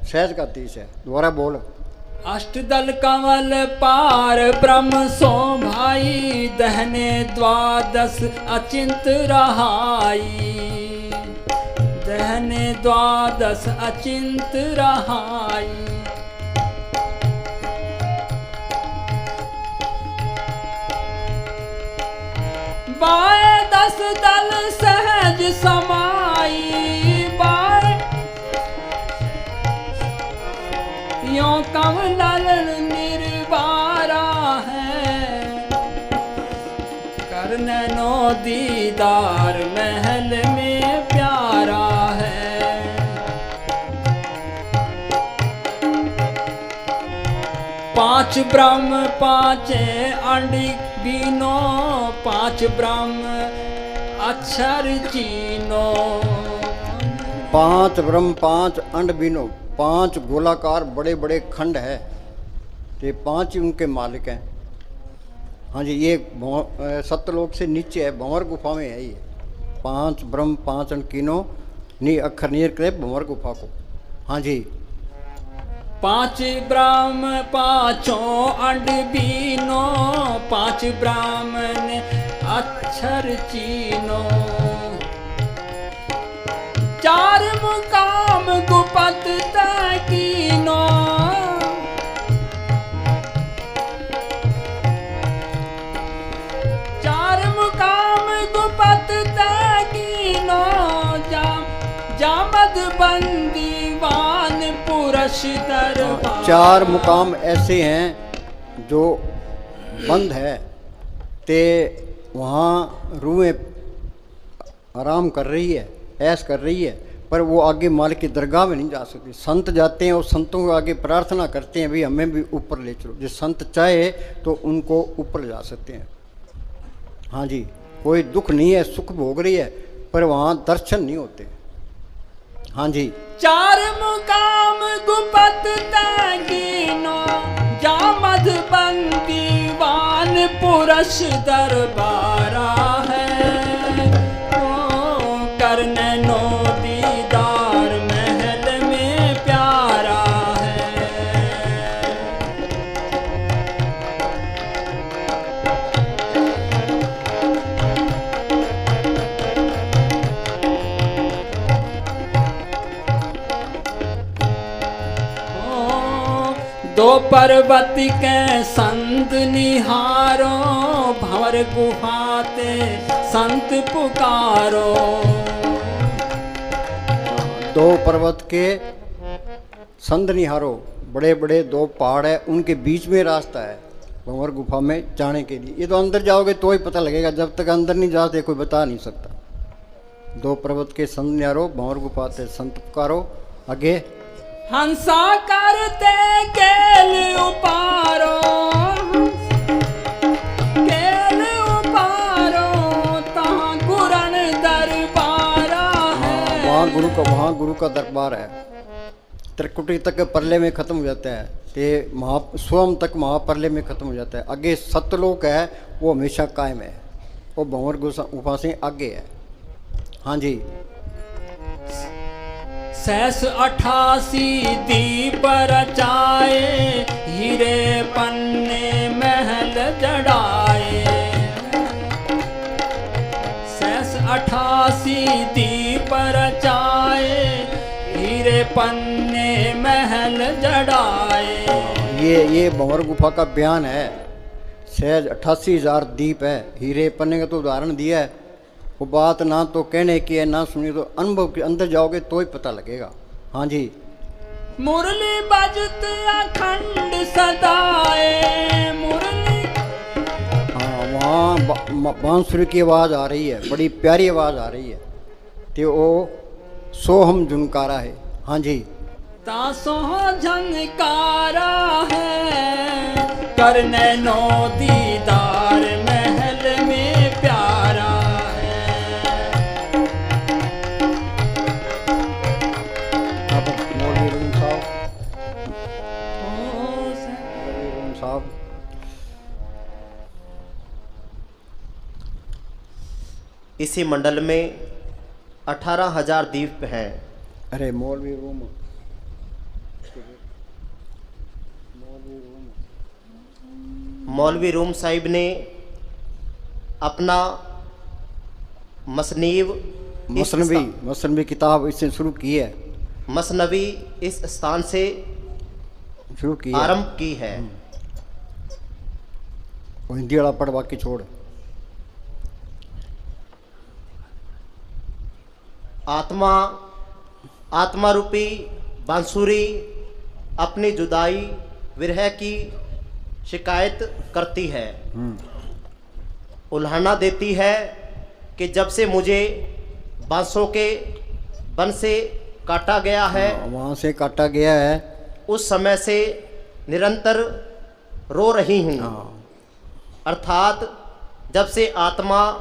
सहज का दिश है। दोबारा बोल। अष्टदल कमल पार ब्रह्म सो भाई, दहने द्वादश अचिंत रहाई, दहने द्वादश अचिंत रहाई। बाए 10 दल सहज समाई, बाए यो कमल निर्वारा है, करने नो दीदार महल में प्यारा है। पांच ब्रह्म पांचे अंडी बीनो, 5 ब्रह्म अक्षर चीनो। 5 ब्रह्म 5 अंड बीनो, 5 गोलाकार बड़े बड़े खंड है, ये 5 ही उनके मालिक हैं। हाँ जी, ये सत्यलोक से नीचे है, भंवर गुफा में है ये। 5 ब्रह्म 5 अंड कीनो नी अक्षर नीर करे भंवर गुफा को। हाँ जी। 5 ब्रह्म पांचों अंड बीनो, 5 ब्राह्मण अक्षर चीनो। 4 मुकाम गुपत तकीनो, 4 मुकाम गुपत तकीनो। जामद बंदीवान पुरुष दरबार। 4 मुकाम ऐसे हैं जो बंद है, ते वहाँ रूहें आराम कर रही है, ऐश कर रही है, पर वो आगे मालिक की दरगाह में नहीं जा सकती। संत जाते हैं और संतों को आगे प्रार्थना करते हैं, भाई हमें भी ऊपर ले चलो। जो संत चाहे तो उनको ऊपर ले जा सकते हैं। हाँ जी, कोई दुख नहीं है, सुख भोग रही है, पर वहाँ दर्शन नहीं होते। हाँ जी। 4 मुकाम गुपत तकीनो, जामद बंदीवान पुरुष दरबारा है, ओ करने नो दीदार महल में प्यारा है। दो पर्वत के संत निहारो, भंवर गुफाते संत पुकारो। 2 पर्वत के संत निहारो, बड़े बड़े 2 पहाड़ है, उनके बीच में रास्ता है भंवर गुफा में जाने के लिए। ये तो अंदर जाओगे तो ही पता लगेगा, जब तक अंदर नहीं जाते कोई बता नहीं सकता। 2 पर्वत के संत निहारो, भंवर गुफा ते संत पुकारो। आगे। हंसा करते केल उपारो, केल उपारो, तहाँ गुरन दरबारा है। वहाँ गुरु का दरबार है। त्रिकुटी तक परले में खत्म हो जाता है, ते स्वयं तक महापरले में खत्म हो जाता है। आगे सत्यलोक है, वो हमेशा कायम है, वो भंवर गुफा से आगे है। हाँ जी। 88 दीप रचाए, हीरे पन्ने महल जड़ाए। 88 दीप रचाए, हीरे पन्ने महल जड़ाए। ये भंवर गुफा का बयान है। सहज 88,000 दीप है। हीरे पन्ने का तो उदाहरण दिया है। वो बात ना तो कहने की है ना सुनी, तो अनुभव के अंदर जाओगे तो ही पता लगेगा। हाँ जी। मुरली बजत अखंड सदाए, मुरली। हाँ, वहाँ बांसुरी की आवाज़ आ रही है, बड़ी प्यारी आवाज़ आ रही है, तो वो सोहम झुनकारा है। हाँ जी। तासो झनकारा है, करने नो दीदार में साहब। इसी मंडल में 18,000 दीप हैं। अरे मौलवी रूम, मौलवी रूम साहिब ने अपना मसनवी किताब इससे शुरू की है, मसनवी इस स्थान से शुरू की है, आरंभ की है। वो हिंदी वाला पढ़, बाकी छोड़। आत्मा रूपी बांसुरी अपनी जुदाई विरह की शिकायत करती है, उल्हाना देती है कि जब से मुझे बांसों के बन से काटा गया है, वहाँ से काटा गया है, उस समय से निरंतर रो रही हूँ। अर्थात जब से आत्मा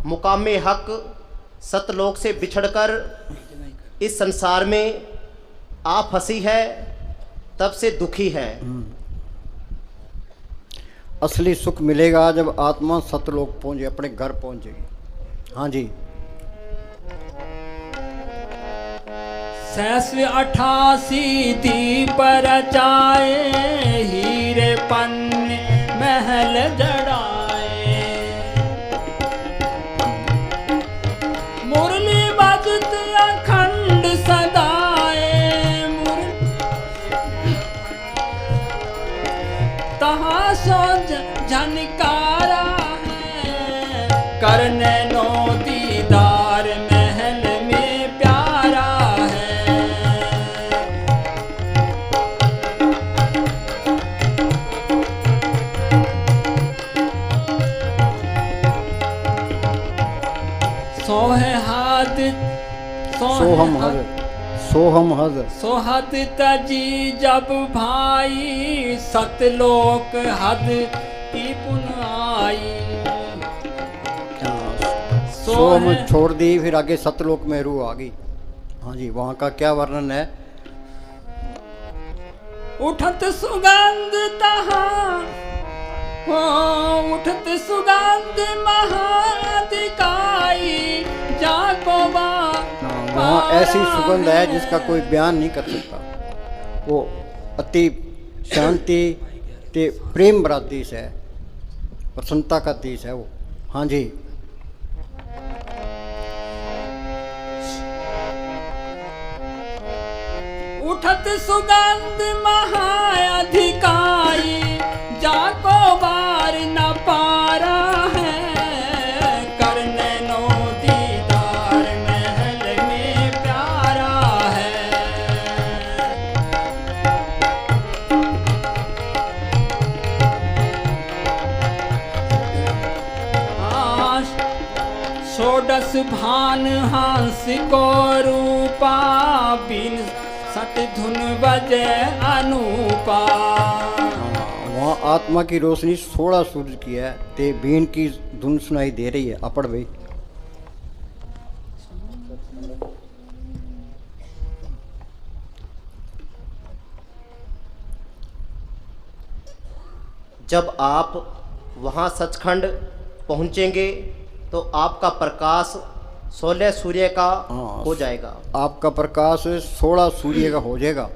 मुकामे हक सतलोक से बिछड़कर इस संसार में आ फंसी है, तब से दुखी है। असली सुख मिलेगा जब आत्मा सतलोक पहुंचे, अपने घर पहुंचेगी। हाँ जी। सहस्र 88 दीप रचाए, हीरे पन्ने महल जड़ाए, मुरली बजत अखंड सदाए, तहाँ सो झनकारा है, करने नो दीदार महल में प्यारा है। सोहद तजी जब भाई, सतलोक हद की पुनाई। सोहम छोड़ दी, फिर आगे सतलोक में रूह आ गई। हाँ जी, वहाँ का क्या वर्णन है? उठत सुगंध तहाँ, उठत सुगंध महादिकाई, जाको वहाँ ऐसी सुगंध है जिसका कोई बयान नहीं कर सकता। वो अति शांति ते प्रेम भरा देश है, प्रसन्नता का देश है वो। हाँ जी। उठत सुगंध महाअधिकाई, जाको बार न पारा है, करने नो दीदार महल में प्यारा है। षोडश भान हंस को रूपा, बिन सत धुन बजे अनूपा। वहाँ आत्मा की रोशनी 16 सूरज की है, ते बीन की धुन सुनाई दे रही है। अपड़ भाई। जब आप वहाँ सचखंड पहुँचेंगे तो आपका प्रकाश 16 सूर्य का हो जाएगा। आपका प्रकाश 16 सूर्य का हो जाएगा।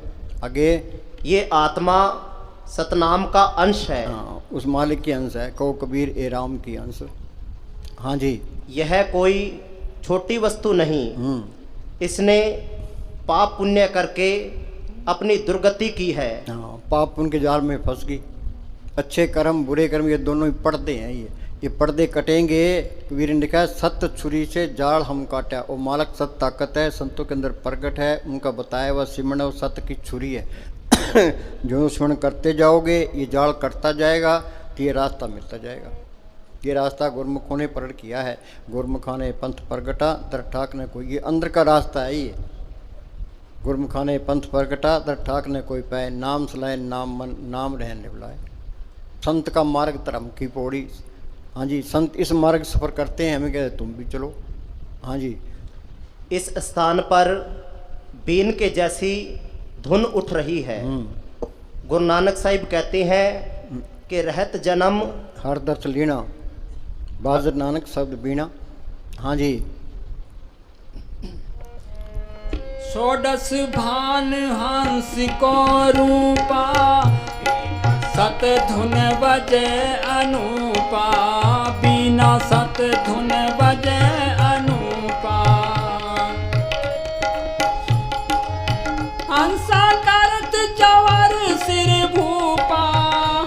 आगे ये आत्मा सतनाम का अंश है। उस मालिक की अंश है, कहो कबीर ए राम की अंश। हाँ जी। यह कोई छोटी वस्तु नहीं, इसने पाप पुण्य करके अपनी दुर्गति की है। पाप पुण्य के जाल में फंस गई। अच्छे कर्म बुरे कर्म ये दोनों ही पर्दे हैं। ये पर्दे कटेंगे। कबीर ने लिखा है, सत्य छुरी से जाल हम काटा। वो मालक सत्य ताकत है, संतों के अंदर प्रकट है, उनका बताया हुआ सिमरण वो सत्य की छुरी है। जो स्मरण करते जाओगे ये जाल कटता जाएगा, तो ये रास्ता मिलता जाएगा। ये रास्ता गुरमुखों ने प्रकट किया है। गुरमुखा ने पंथ प्रगटा, दर ठाक ने कोई, ये अंदर का रास्ता है। ये गुरमुखा ने पंथ प्रगटा, दर ठाक ने कोई पाए, नाम सलाए नाम मन नाम रहने बुलाए। संत का मार्ग धर्म की पौड़ी। हाँ जी, संत इस मार्ग सफ़र करते हैं, हमें कहते तुम भी चलो। हाँ जी। इस स्थान पर बीन के जैसी धुन उठ रही है। गुरु नानक साहिब कहते हैं के रहत जन्म हर दर्श लीना बाजर नानक शब्द बीना। हाँ जी। षोडश भान हंस को रूपा सत धुन बजे अनुपा बिना सत धुन बजे अनुपा। हंसा करत जवर सिर भूपा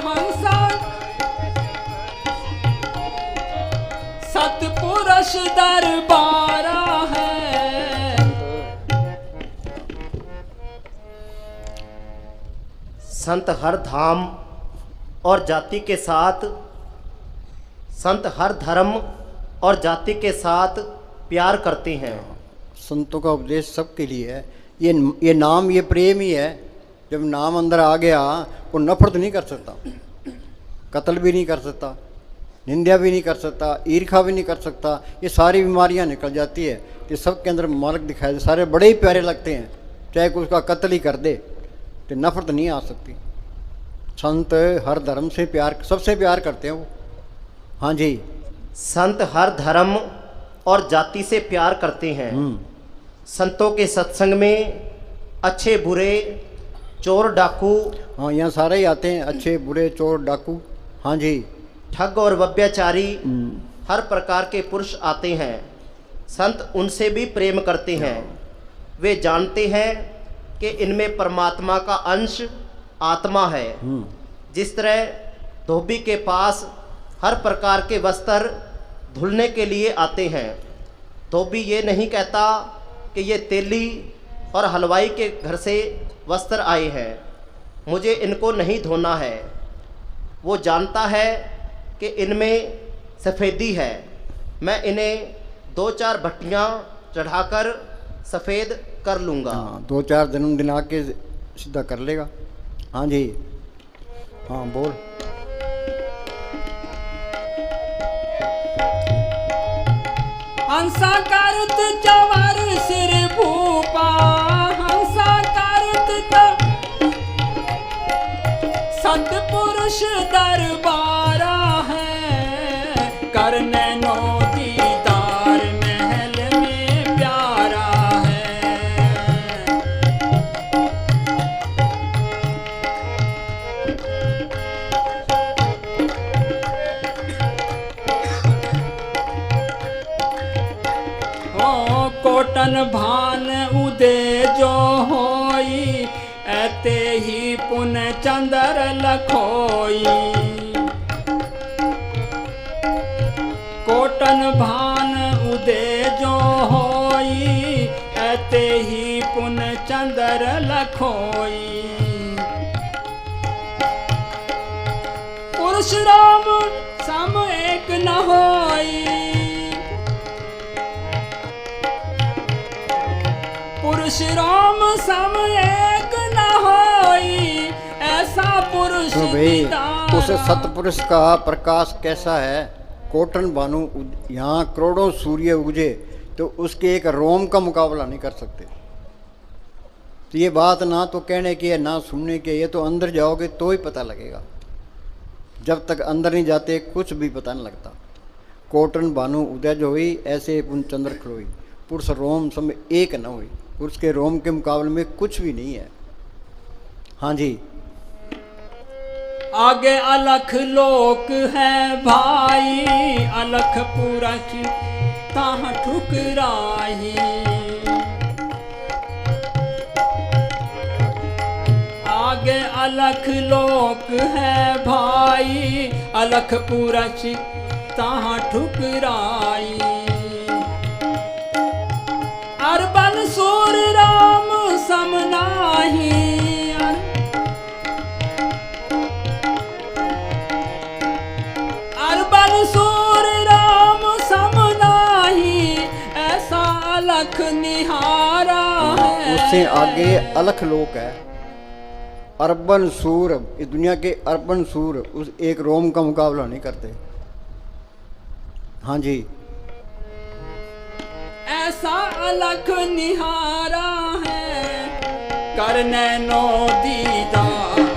हंसा सतपुरुष दरबारा है। संत हर धाम और जाति के साथ, संत हर धर्म और जाति के साथ प्यार करते हैं। संतों का उपदेश सबके लिए है। ये नाम, ये प्रेम ही है। जब नाम अंदर आ गया वो नफरत नहीं कर सकता, कत्ल भी नहीं कर सकता, निंदा भी नहीं कर सकता, ईर्खा भी नहीं कर सकता। ये सारी बीमारियां निकल जाती है। ये सबके अंदर मालिक दिखाई दे, सारे बड़े ही प्यारे लगते हैं। चाहे कोई उसका कत्ल ही कर दे तो नफरत नहीं आ सकती। संत हर धर्म से प्यार, सबसे प्यार करते हैं वो। हाँ जी। संत हर धर्म और जाति से प्यार करते हैं। संतों के सत्संग में अच्छे बुरे चोर डाकू, हाँ यहाँ सारे ही आते हैं, अच्छे बुरे चोर डाकू। हाँ जी। ठग और व्यभिचारी हर प्रकार के पुरुष आते हैं। संत उनसे भी प्रेम करते हैं। वे जानते हैं कि इनमें परमात्मा का अंश आत्मा है। जिस तरह धोबी के पास हर प्रकार के वस्त्र धुलने के लिए आते हैं, धोबी ये नहीं कहता कि ये तेली और हलवाई के घर से वस्त्र आए हैं, मुझे इनको नहीं धोना है। वो जानता है कि इनमें सफ़ेदी है, मैं इन्हें 2-4 भट्टियाँ चढ़ाकर सफ़ेद कर लूँगा। हाँ, 2-4 जन्मदिन आके सीधा कर लेगा। हाँ जी। हाँ बोल। हंसा करत जवर सिर भूपा हंसा करत सतपुरुष दरबारा है। करने नो दीदार महल में प्यारा है। कोटन भान उदय जो होई ऐते ही पुन चंदर लखोई। कोटन भान उदय जो होई ऐते ही पुन चंदर लखोई। पुरुष राम सम एक न होई पुरुष राम सम एक न होई ऐसा पुरुष तो भाई दीदार। उस सतपुरुष का प्रकाश कैसा है। कोटन भानु यहाँ करोड़ों सूर्य उगजे तो उसके एक रोम का मुकाबला नहीं कर सकते। तो ये बात ना तो कहने की है ना सुनने की है, ये तो अंदर जाओगे तो ही पता लगेगा। जब तक अंदर नहीं जाते कुछ भी पता नहीं लगता। कोटन भानु उदय जो हुई ऐसे पुन चंद्र खड़ोई। पुरुष रोम सब एक न हुई, पुरुष के रोम के मुकाबले में कुछ भी नहीं है। हाँ जी। आगे अलख लोक है भाई अलख पुरख ताह ठुकराही। आगे अलख लोक है भाई अलख पुरख ताह ठुकराई। अरबन सूर राम सम नाही अरबन सूर राम सम नाही ऐसा अलख निहारा है। उससे आगे अलख लोक है। अरबन सूर, इस दुनिया के अरबन सूर उस एक रोम का मुकाबला नहीं करते। हाँ जी। ऐसा अलख निहारा है करने नो दीदार।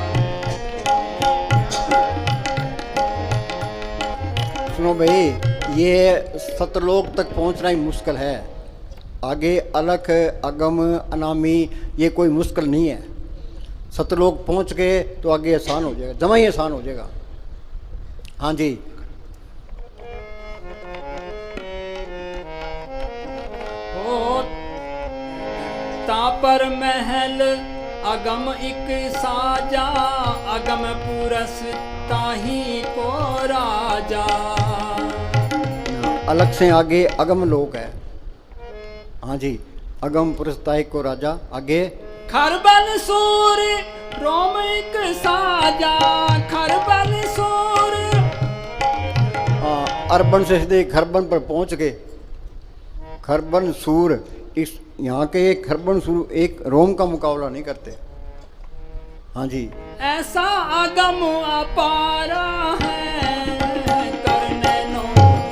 सुनो भाई, ये सतलोक तक पहुंचना ही मुश्किल है। आगे अलख अगम अनामी ये कोई मुश्किल नहीं है। सतलोक पहुंच के तो आगे आसान हो जाएगा, जमा ही आसान हो जाएगा। हाँ जी। हो तापर महल अगम इक साजा, अगम पुरस ताही को राजा। अलग से आगे अगम लोक है। हाँ जी, अगम पुरुष ताही को राजा। आगे खरबल सूर रोम इक साजा, खरबल सूर। अरबन से सीधे खरबन पर पहुंच गए। खरबन सूर, इस यहाँ के खरबन सूर एक रोम का मुकाबला नहीं करते। हाँ जी। ऐसा आगम अपारा है, करने नो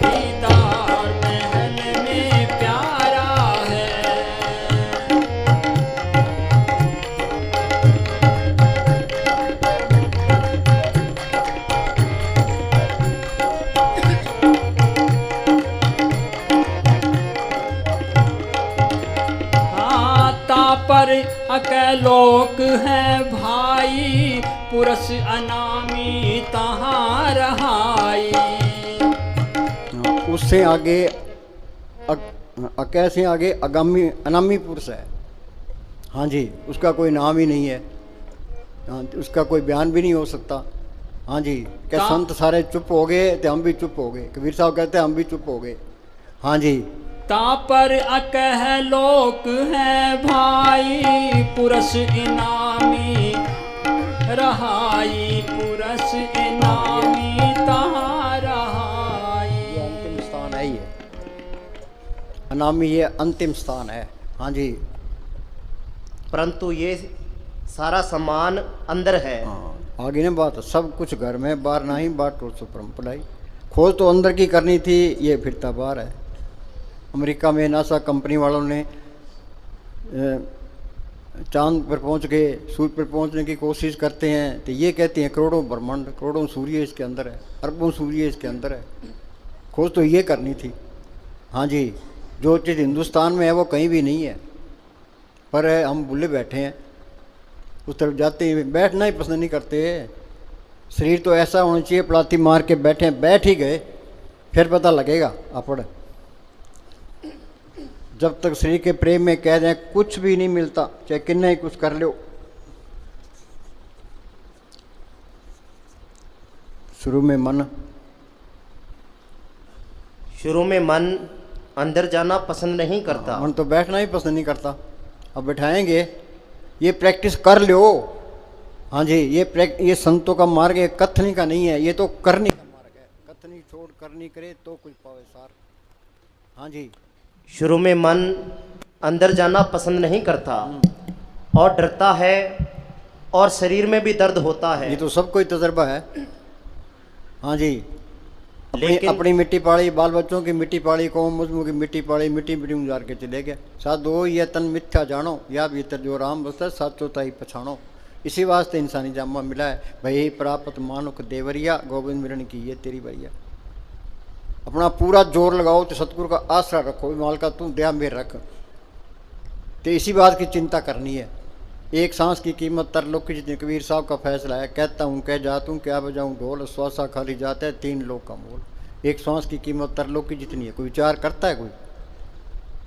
दीदार महल में प्यारा है। हाँ तापर अकलोक है भाई, पुरस अनामी तहाँ रहाई। उससे आगे कैसे आगे अगामी अनामी पुरुष है। हाँ जी, उसका कोई नाम ही नहीं है। हाँ, उसका कोई बयान भी नहीं हो सकता। हाँ जी, क्या संत सारे चुप हो गए तो हम भी चुप हो गए। कबीर साहब कहते हैं हम भी चुप हो गए। हाँ जी। तापर अकह लोक है भाई, पुरस इनामी रहाई, पुरस इनामी तहाँ रहाई। ये अंतिम स्थान है, ये अनामी ये अंतिम स्थान है। हाँ जी। परंतु ये सारा सामान अंदर है। हाँ, आगे ने बात सब कुछ घर में, बाहर नहीं बाट और सुप्रम पढ़ाई। खोज तो अंदर की करनी थी, ये फिरता बाहर है। अमेरिका में नासा कंपनी वालों ने चांद पर पहुंच गए, सूर्य पर पहुंचने की कोशिश करते हैं तो ये कहते हैं करोड़ों ब्रह्मांड, करोड़ों सूर्य इसके अंदर है, अरबों सूर्य इसके अंदर है। खोज तो ये करनी थी। हाँ जी, जो चीज़ हिंदुस्तान में है वो कहीं भी नहीं है, पर हम भूले बैठे हैं। उस तरफ जाते ही बैठना ही पसंद नहीं करते। शरीर तो ऐसा होना चाहिए, पलाती मार के बैठे, बैठ ही गए फिर पता लगेगा अपड़। जब तक शरीर के प्रेम में कह दें कुछ भी नहीं मिलता, चाहे किन्ना ही कुछ कर लो। शुरू में मन अंदर जाना पसंद नहीं करता। मन तो बैठना ही पसंद नहीं करता। अब बैठाएंगे, ये प्रैक्टिस कर लो। हाँ जी, ये संतों का मार्ग है, कथनी का नहीं है, ये तो करनी का मार्ग है। कथनी छोड़ करनी करे तो कुछ पावे सार। हाँ जी। शुरू में मन अंदर जाना पसंद नहीं करता और डरता है और शरीर में भी दर्द होता है। ये तो सबको ही तजर्बा है। हाँ जी। अपनी मिट्टी पाड़ी, बाल बच्चों की मिट्टी पाड़ी, कौम मुस्लिमों की मिट्टी पाड़ी, मिट्टी मिट्टी गुजार के चले गए। साधो ये तन मिथ्या जानो, या भीतर जो राम बसता साचो ताई पछाणो। इसी वास्ते इंसानी जामा मिला है। भई प्राप्त मानुक देवरिया, गोविंद मिरण की ये तेरी भैया। अपना पूरा जोर लगाओ तो सतगुरु का आसरा रखो, माल का तू दया में रख। तो इसी बात की चिंता करनी है। एक सांस की कीमत तरलोक की जितनी, कबीर साहब का फैसला है। कहता हूँ कह जाता हूँ, क्या बजाऊँ ढोल, श्वासा खाली जाता है 3 लोग का मोल। एक सांस की कीमत तरलोक की जितनी है। कोई विचार करता है? कोई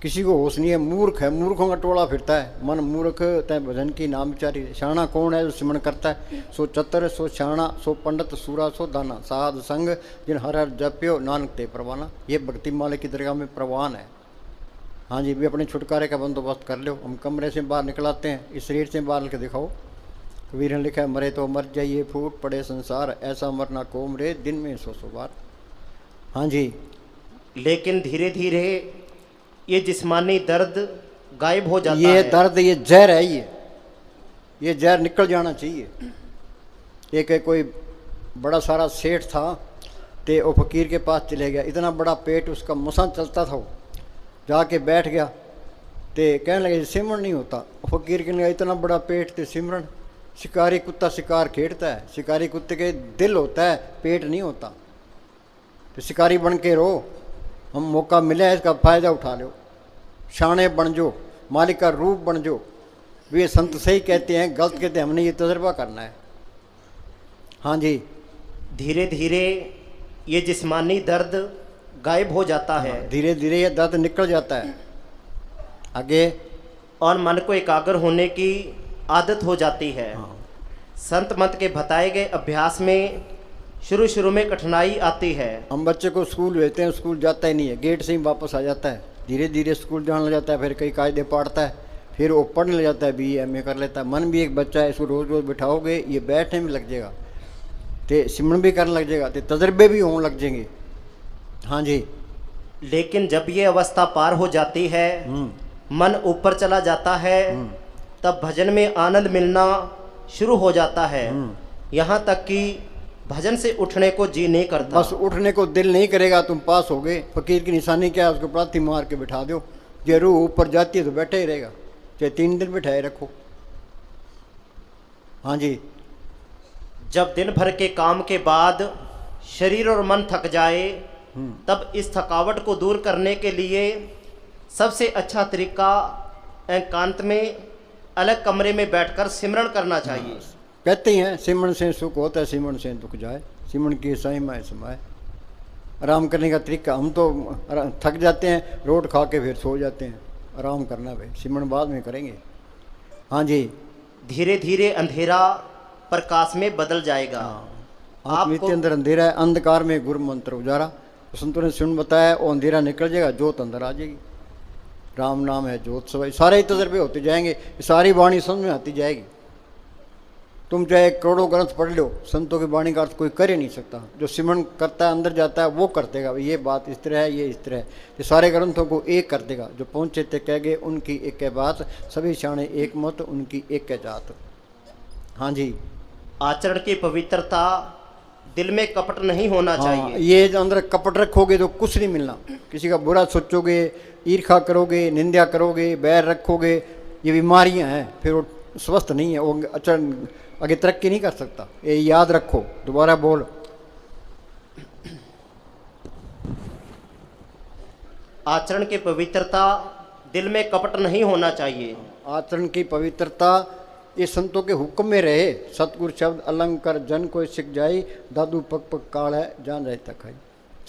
किसी को होश नहीं है। मूर्ख है, मूर्खों का टोला फिरता है। मन मूर्ख तय भजन की नाम विचारी। शाना कौन है जो सिमरण करता है? सो चतर, सो शाना, सो पंडित, सूरा, सो दाना। साध संग जिन हर हर जप्यो, नानक ते परवाना। ये भक्ति माले की दरगाह में प्रवान है। हाँ जी, भी अपने छुटकारे का बंदोबस्त कर लो। हम कमरे से बाहर निकलाते हैं, इस शरीर से बाहर के दिखाओ। कबीर ने लिखा है, मरे तो मर जाइए फूट पड़े संसार, ऐसा मरना कोम रे दिन में 100 बार। हाँ जी। लेकिन धीरे धीरे ये जिस्मानी दर्द गायब हो जाता ये है। दर्द, ये जहर है। ये जहर निकल जाना चाहिए। एक कोई बड़ा सारा सेठ था, ते वो फकीर के पास चले गया। इतना बड़ा पेट उसका, मसा चलता था वो। जाके बैठ गया, ते कहने लगे सिमरन नहीं होता। फकीर कहने लगा इतना बड़ा पेट ते सिमरन। शिकारी कुत्ता शिकार खेड़ता है, शिकारी कुत्ते के दिल होता है, पेट नहीं होता। तो शिकारी बन के रहो, हम मौका मिले है इसका फ़ायदा उठा लो, शाने बन जो, मालिक का रूप बन जो। वे संत सही कहते हैं, गलत कहते हैं, हमने ये तजर्बा करना है। हाँ जी, धीरे धीरे ये जिस्मानी दर्द गायब हो जाता है, धीरे धीरे ये दर्द निकल जाता है आगे, और मन को एकाग्र होने की आदत हो जाती है। हाँ। संत मत के बताए गए अभ्यास में शुरू में कठिनाई आती है। हम बच्चे को स्कूल भेजते हैं, स्कूल जाता ही नहीं है, गेट से ही वापस आ जाता है। धीरे धीरे स्कूल जाने लग जाता है, फिर कई कायदे पढ़ता है, फिर वो पढ़ने लग जाता है, BA MA कर लेता है। मन भी एक बच्चा है, इसको रोज़ रोज़ बिठाओगे ये बैठने में लग जाएगा, तो सिमरन भी करने लग जाएगा, तो तजर्बे भी होने लग जाएंगे। हाँ जी, लेकिन जब ये अवस्था पार हो जाती है, मन ऊपर चला जाता है, तब भजन में आनंद मिलना शुरू हो जाता है। यहाँ तक कि भजन से उठने को जी नहीं करता। बस उठने को दिल नहीं करेगा, तुम पास हो गए। फकीर की निशानी क्या है, उसको प्रार्थी मार के बिठा दो, जो रूह ऊपर जाती है तो बैठे ही रहेगा, चाहे 3 दिन बिठाए रखो। हाँ जी, जब दिन भर के काम के बाद शरीर और मन थक जाए, तब इस थकावट को दूर करने के लिए सबसे अच्छा तरीका एकांत में अलग कमरे में बैठकर सिमरन करना चाहिए। कहते हैं सिमरन से सुख होता है, सिमरन से दुख जाए, सिमरन की सही माए समाए। आराम करने का तरीका, हम तो थक जाते हैं, रोट खा के फिर सो जाते हैं। आराम करना भाई, सिमरन बाद में करेंगे। हाँ जी, धीरे धीरे अंधेरा प्रकाश में बदल जाएगा। आत्मा के अंदर अंधेरा है, अंधकार में गुरु मंत्र उजारा। संतों ने सुन बताया, वो अंधेरा निकल जाएगा, जोत अंदर आ जाएगी। राम नाम है जोत सवाई, सारे ही तजर्बे होते जाएंगे, सारी वाणी समझ में आती जाएगी। तुम चाहे करोड़ों ग्रंथ पढ़ लो, संतों की वाणी का अर्थ कोई कर ही नहीं सकता। जो सिमरन करता है, अंदर जाता है, वो कर देगा ये बात इस तरह है, ये इस तरह है। ये सारे ग्रंथों को एक कर देगा। जो पहुँचे थे कह गए, उनकी एक है बात, सभी शाणे एक मत, उनकी एक है जात। हाँ जी, आचरण की पवित्रता, दिल में कपट नहीं होना चाहिए। ये जो अंदर कपट रखोगे तो कुछ नहीं मिलना। किसी का बुरा सोचोगे, ईर्खा करोगे, निंदा करोगे, बैर रखोगे, ये बीमारियां हैं, फिर वो स्वस्थ नहीं है, वो आचरण आगे तरक्की नहीं कर सकता। ये याद रखो। दोबारा बोल। आचरण की पवित्रता, दिल में कपट नहीं होना चाहिए। आचरण की पवित्रता ये संतों के हुक्म में रहे। सतगुरु शब्द अलंकार जन को सिख जाई, दादू पक पक काल है जान रहे तक है।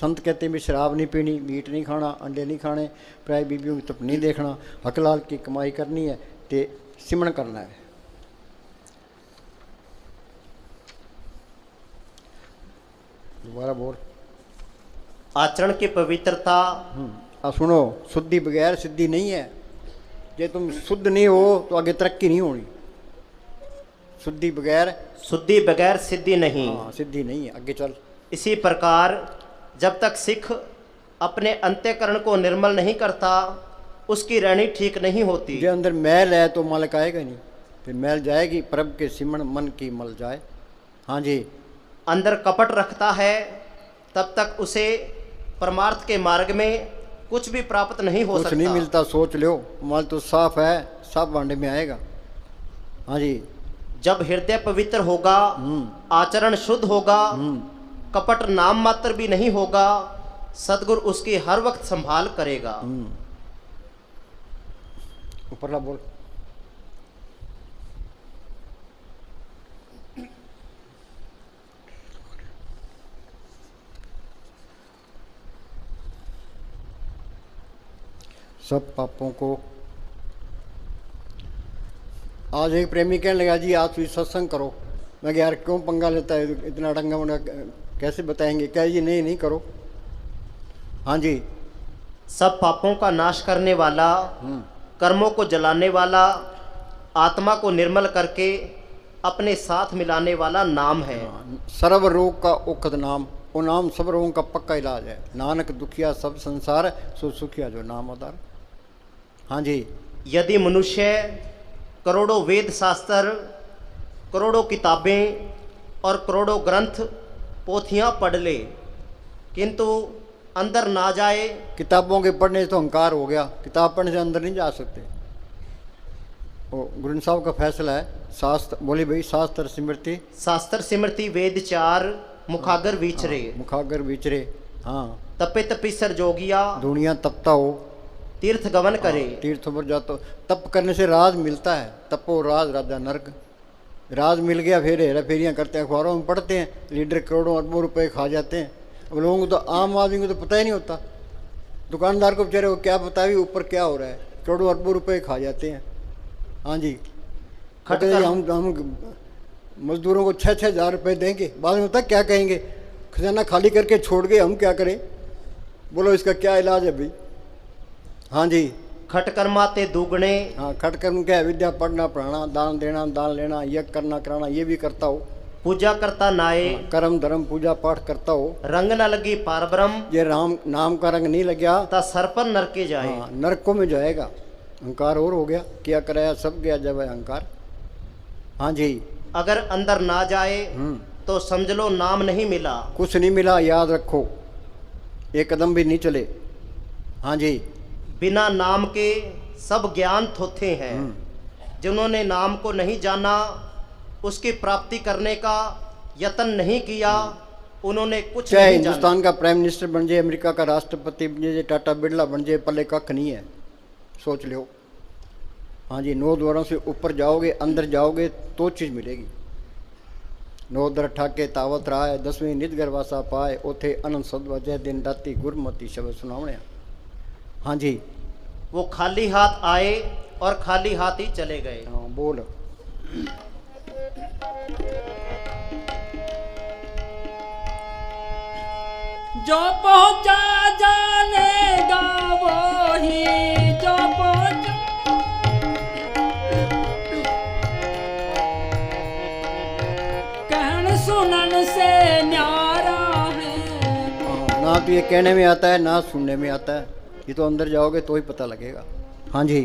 संत कहते भी शराब नहीं पीनी, मीट नहीं खाना, अंडे नहीं खाने, प्राय बीबियों की तप नहीं देखना, हकलाल की कमाई करनी है, ते सिमरन करना है। दोबारा बोल। आचरण की पवित्रता, सुनो, शुद्धि बगैर सिद्धि नहीं है। जे तुम शुद्ध नहीं हो तो आगे तरक्की नहीं होनी। शुद्धि बगैर सिद्धि नहीं। हाँ, सिद्धि नहीं है। आगे चल। इसी प्रकार जब तक सिख अपने अंतःकरण को निर्मल नहीं करता, उसकी रहनी ठीक नहीं होती। जो अंदर मैल है तो मालिक आएगा नहीं, फिर मैल जाएगी, प्रभ के सिमरन मन की मल जाए। हाँ जी, अंदर कपट रखता है, तब तक उसे परमार्थ के मार्ग में कुछ भी प्राप्त नहीं हो सकता। कुछ नहीं मिलता। सोच लो, माल तो साफ है, साफ भांडे में आएगा। हाँ जी, जब हृदय पवित्र होगा, आचरण शुद्ध होगा, कपट नाम मात्र भी नहीं होगा, सदगुरु उसकी हर वक्त संभाल करेगा। ऊपरला बोल। सब पापों को। आज एक प्रेमी कहने लगा, जी आज भी सत्संग करो। मैं कहा यार क्यों पंगा लेता है, इतना डंगा मुंडा कैसे बताएंगे? क्या जी नहीं करो। हाँ जी, सब पापों का नाश करने वाला, कर्मों को जलाने वाला, आत्मा को निर्मल करके अपने साथ मिलाने वाला नाम है। सर्व रोग का औखद नाम, वो नाम सब रोगों का पक्का इलाज है। नानक दुखिया सब संसार, सो सुखिया जो नाम आधार। हाँ जी, यदि मनुष्य करोड़ों वेद शास्त्र, करोड़ों किताबें और करोड़ों ग्रंथ पोथियाँ पढ़ ले, किंतु अंदर ना जाए। किताबों के पढ़ने से तो अहंकार हो गया, किताब पढ़ने से अंदर नहीं जा सकते। वो गुरु साहब का फैसला है। शास्त्र बोली भाई, शास्त्र स्मृति वेद चार मुखागर विचरे। मुखागर विचरे, हाँ तपित पिसर जोगिया दुनिया तपता हो, तीर्थ गमन करे। तीर्थ पर जाता, तप करने से राज मिलता है। तपो राज राजा नर्क, राज मिल गया फिर हेरा फेरियाँ करते हैं, अखबारों में पढ़ते हैं लीडर करोड़ों अरबों रुपए खा जाते हैं। अब लोगों को तो, आम आदमी को तो पता ही नहीं होता, दुकानदार को बेचारे को क्या पता भी ऊपर क्या हो रहा है, करोड़ों अरबों रुपए खा जाते हैं। हाँ जी, हम मजदूरों को 6,000 रुपये देंगे, बाद में पता क्या कहेंगे, खजाना खाली करके छोड़ गए, हम क्या करें, बोलो इसका क्या इलाज है भाई। हाँ जी, खटकर्माते दुगने। हाँ खटकर्म क्या है, विद्या पढ़ना पढ़ाना, दान देना दान लेना, यज्ञ करना कराना, ये भी करता हो। पूजा करता नाये। हाँ, कर्म धर्म पूजा पाठ करता हो। रंग न लगी पार ब्रह्म। ये राम नाम का रंग नहीं लग गया ता सर पर नरके जाए। हाँ, नरकों में जाएगा। अहंकार और हो गया, क्या कराया सब गया जब है अहंकार। हाँ जी, अगर अंदर ना जाए तो समझ लो नाम नहीं मिला। कुछ नहीं मिला, याद रखो, एक कदम भी नहीं चले। हाँ जी, बिना नाम के सब ज्ञान थोथे हैं। जिन्होंने नाम को नहीं जाना, उसकी प्राप्ति करने का यत्न नहीं किया, उन्होंने कुछ चाहे नहीं हिंदुस्तान जाना। का प्राइम मिनिस्टर बन जाए, अमेरिका का राष्ट्रपति बन जाए, टाटा बिरला बन जाए, पल्ले कख नहीं है, सोच लो। हाँ जी, 9 द्वारों से ऊपर जाओगे, अंदर जाओगे तो चीज़ मिलेगी। 9 दर ठाके तावत रहा है, 10वीं नित गर्वासा पाए, ओथे अनंत सदवा जय दिन राती गुरमती शब्द सुनावणे। हाँ जी, वो खाली हाथ आए और खाली हाथ ही चले गए। हाँ बोल। जो पहुंचा जानेगा वो ही, जो पहुंचा कहन सुनन से न्यारा है। ना तो ये कहने में आता है ना सुनने में आता है, ये तो अंदर जाओगे तो ही पता लगेगा। हाँ जी,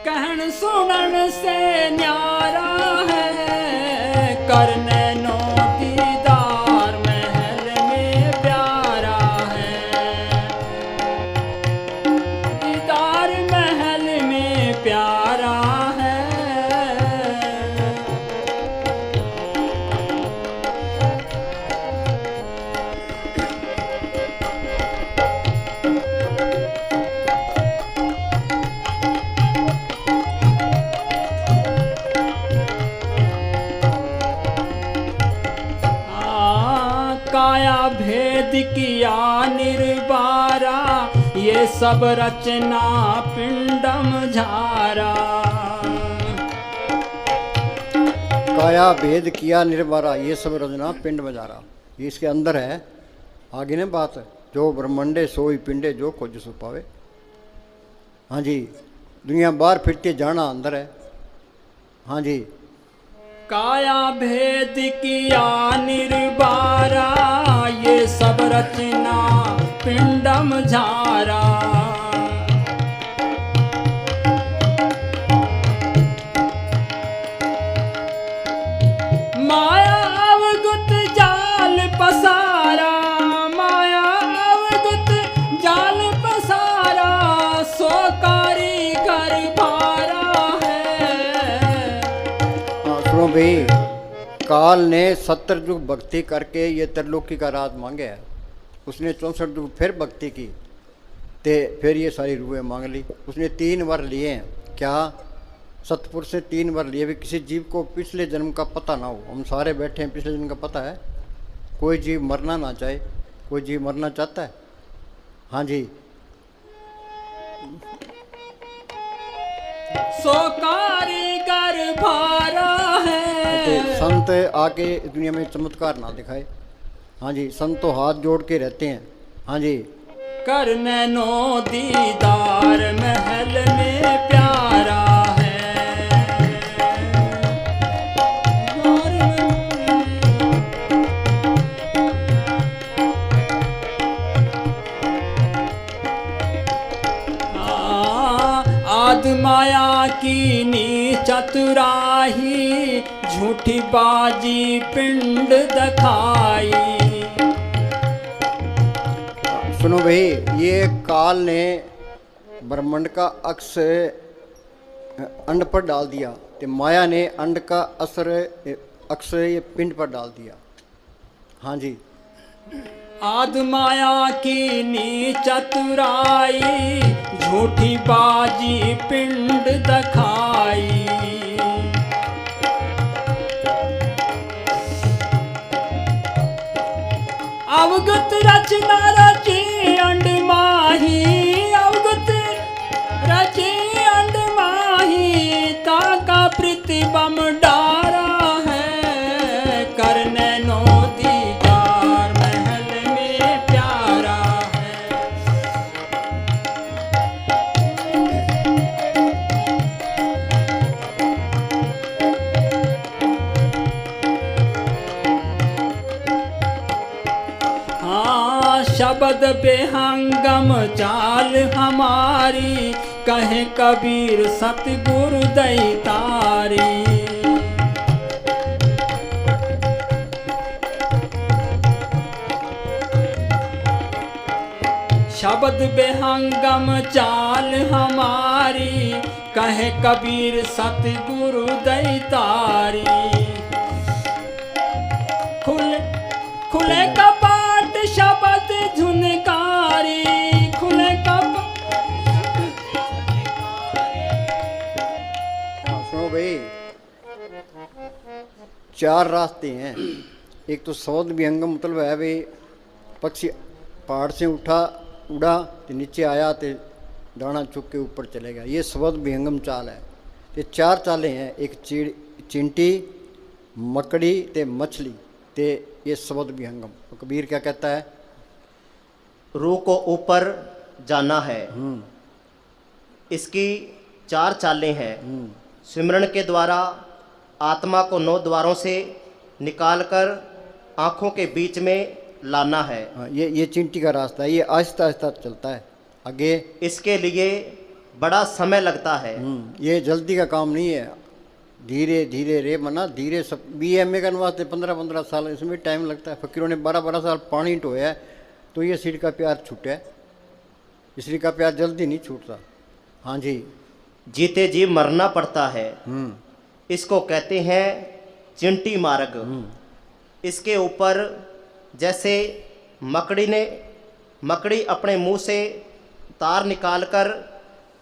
कहन सुनन से न्यारा है, करने नो दीदार महल में प्यारा है, दीदार महल में प्यारा है। काया भेद किया निर्बारा, ये सब रचना पिंडम झारा। काया भेद किया निर्वारा, ये सब रचना पिंड में जा रहा, ये इसके अंदर है। आगे ने बात है, जो ब्रह्मंडे सोई पिंडे जो खोज सो पावे। हाँ जी, दुनिया बाहर फिरती जाना अंदर है। हाँ जी, काया भेद किया निर्बारा, ये सब रचना पिंडम झारा। माया अवगुत जाल पसारा, माया अवगुत जाल पसारा, सो कारीगर भारा है। सुनो भाई, काल ने 70 युग भक्ति करके ये त्रिलोकी का राज मांगे है, उसने 64 युग फिर भक्ति की, ते फिर ये सारी रूहें मांग ली। उसने 3 वर लिए हैं, क्या सतपुर से 3 वर लिए भी। किसी जीव को पिछले जन्म का पता ना हो, हम सारे बैठे हैं पिछले जन्म का पता है। कोई जीव मरना ना चाहे, कोई जीव मरना चाहता है। हाँ जी, सो कारीगर भारा है। संत आके दुनिया में चमत्कार ना दिखाए। हाँ जी, संत तो हाथ जोड़ के रहते हैं। हाँ जी, करने नो दीदार महल में प्यारा है। आद माया की नी चतुराही, झूठी बाजी पिंड दिखाई। सुनो भाई, ये काल ने ब्रह्मांड का अक्ष अंड पर डाल दिया, तो माया ने अंड का असर अक्ष ये पिंड पर डाल दिया। हाँ जी, आद माया की नी चतुराई, झूठी बाजी पिंड दखाई। अवगत रचना रची अंड माही, अवगत रची अंड माही, ताका प्रतिबम डारा है, करने नो दीदार महल में प्यारा है। हाँ शब्द बेहंगम चाल हमारी, कहे कबीर सतगुरु दैतारी। शब्द बेहंगम चाल हमारी, कहे कबीर सतगुरु दैतारी। खुले कपाट शब्द झुनकारी, खुले कपाट। सुनो भाई, चार रास्ते हैं। एक तो शब्द विहंगम मतलब है भाई, पक्षी पहाड़ से उड़ा तो नीचे आया तो दाना चुक के ऊपर चलेगा, ये शब्द विहंगम चाल है। ये चार चालें हैं, एक चिंटी, मकड़ी ते मछली ते ये शब्द विहंगम। तो कबीर क्या कहता है? रूह को ऊपर जाना है। इसकी चार चालें हैं। सिमरन के द्वारा आत्मा को 9 द्वारों से निकालकर आँखों के बीच में लाना है। हाँ, ये चिंटी का रास्ता है, ये आहिस्ता आहिस्ता चलता है आगे। इसके लिए बड़ा समय लगता है। ये जल्दी का काम नहीं है, धीरे धीरे रे मना धीरे। सब BMA करने वास्ते 15-15 साल इसमें टाइम लगता है। फकीरों ने 12-12 साल पानी ढोया है तो ये सिर का प्यार छूटा है। सिर का प्यार जल्दी नहीं छूटता। हाँ जी, जीते जी मरना पड़ता है। इसको कहते हैं चिंटी मार्ग। इसके ऊपर जैसे मकड़ी अपने मुंह से तार निकालकर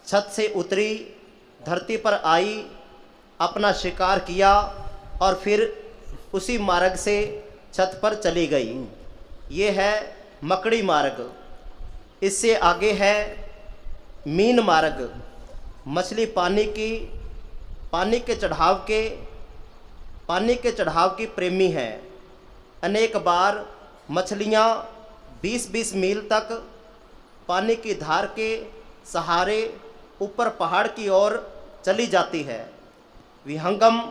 छत से उतरी, धरती पर आई, अपना शिकार किया और फिर उसी मार्ग से छत पर चली गई। ये है मकड़ी मार्ग। इससे आगे है मीन मार्ग। मछली पानी के चढ़ाव की प्रेमी है। अनेक बार मछलियाँ 20-20 मील तक पानी की धार के सहारे ऊपर पहाड़ की ओर चली जाती है। विहंगम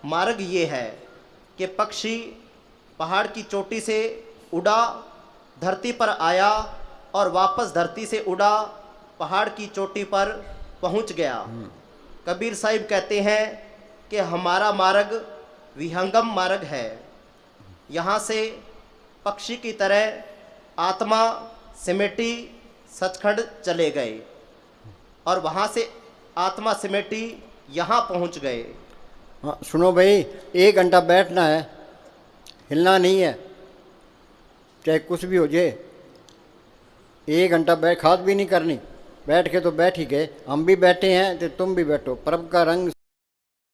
मार्ग ये है कि पक्षी पहाड़ की चोटी से उड़ा, धरती पर आया और वापस धरती से उड़ा, पहाड़ की चोटी पर पहुंच गया। कबीर साहिब कहते हैं कि हमारा मार्ग विहंगम मार्ग है। यहाँ से पक्षी की तरह आत्मा सिमेटी सचखंड चले गए और वहाँ से आत्मा सिमेटी यहाँ पहुँच गए। हाँ सुनो भाई, 1 घंटा बैठना है, हिलना नहीं है, चाहे कुछ भी हो जाए। 1 घंटा खाद भी नहीं करनी, बैठ के तो बैठ ही गए। हम भी बैठे हैं तो तुम भी बैठो। पर्व का रंग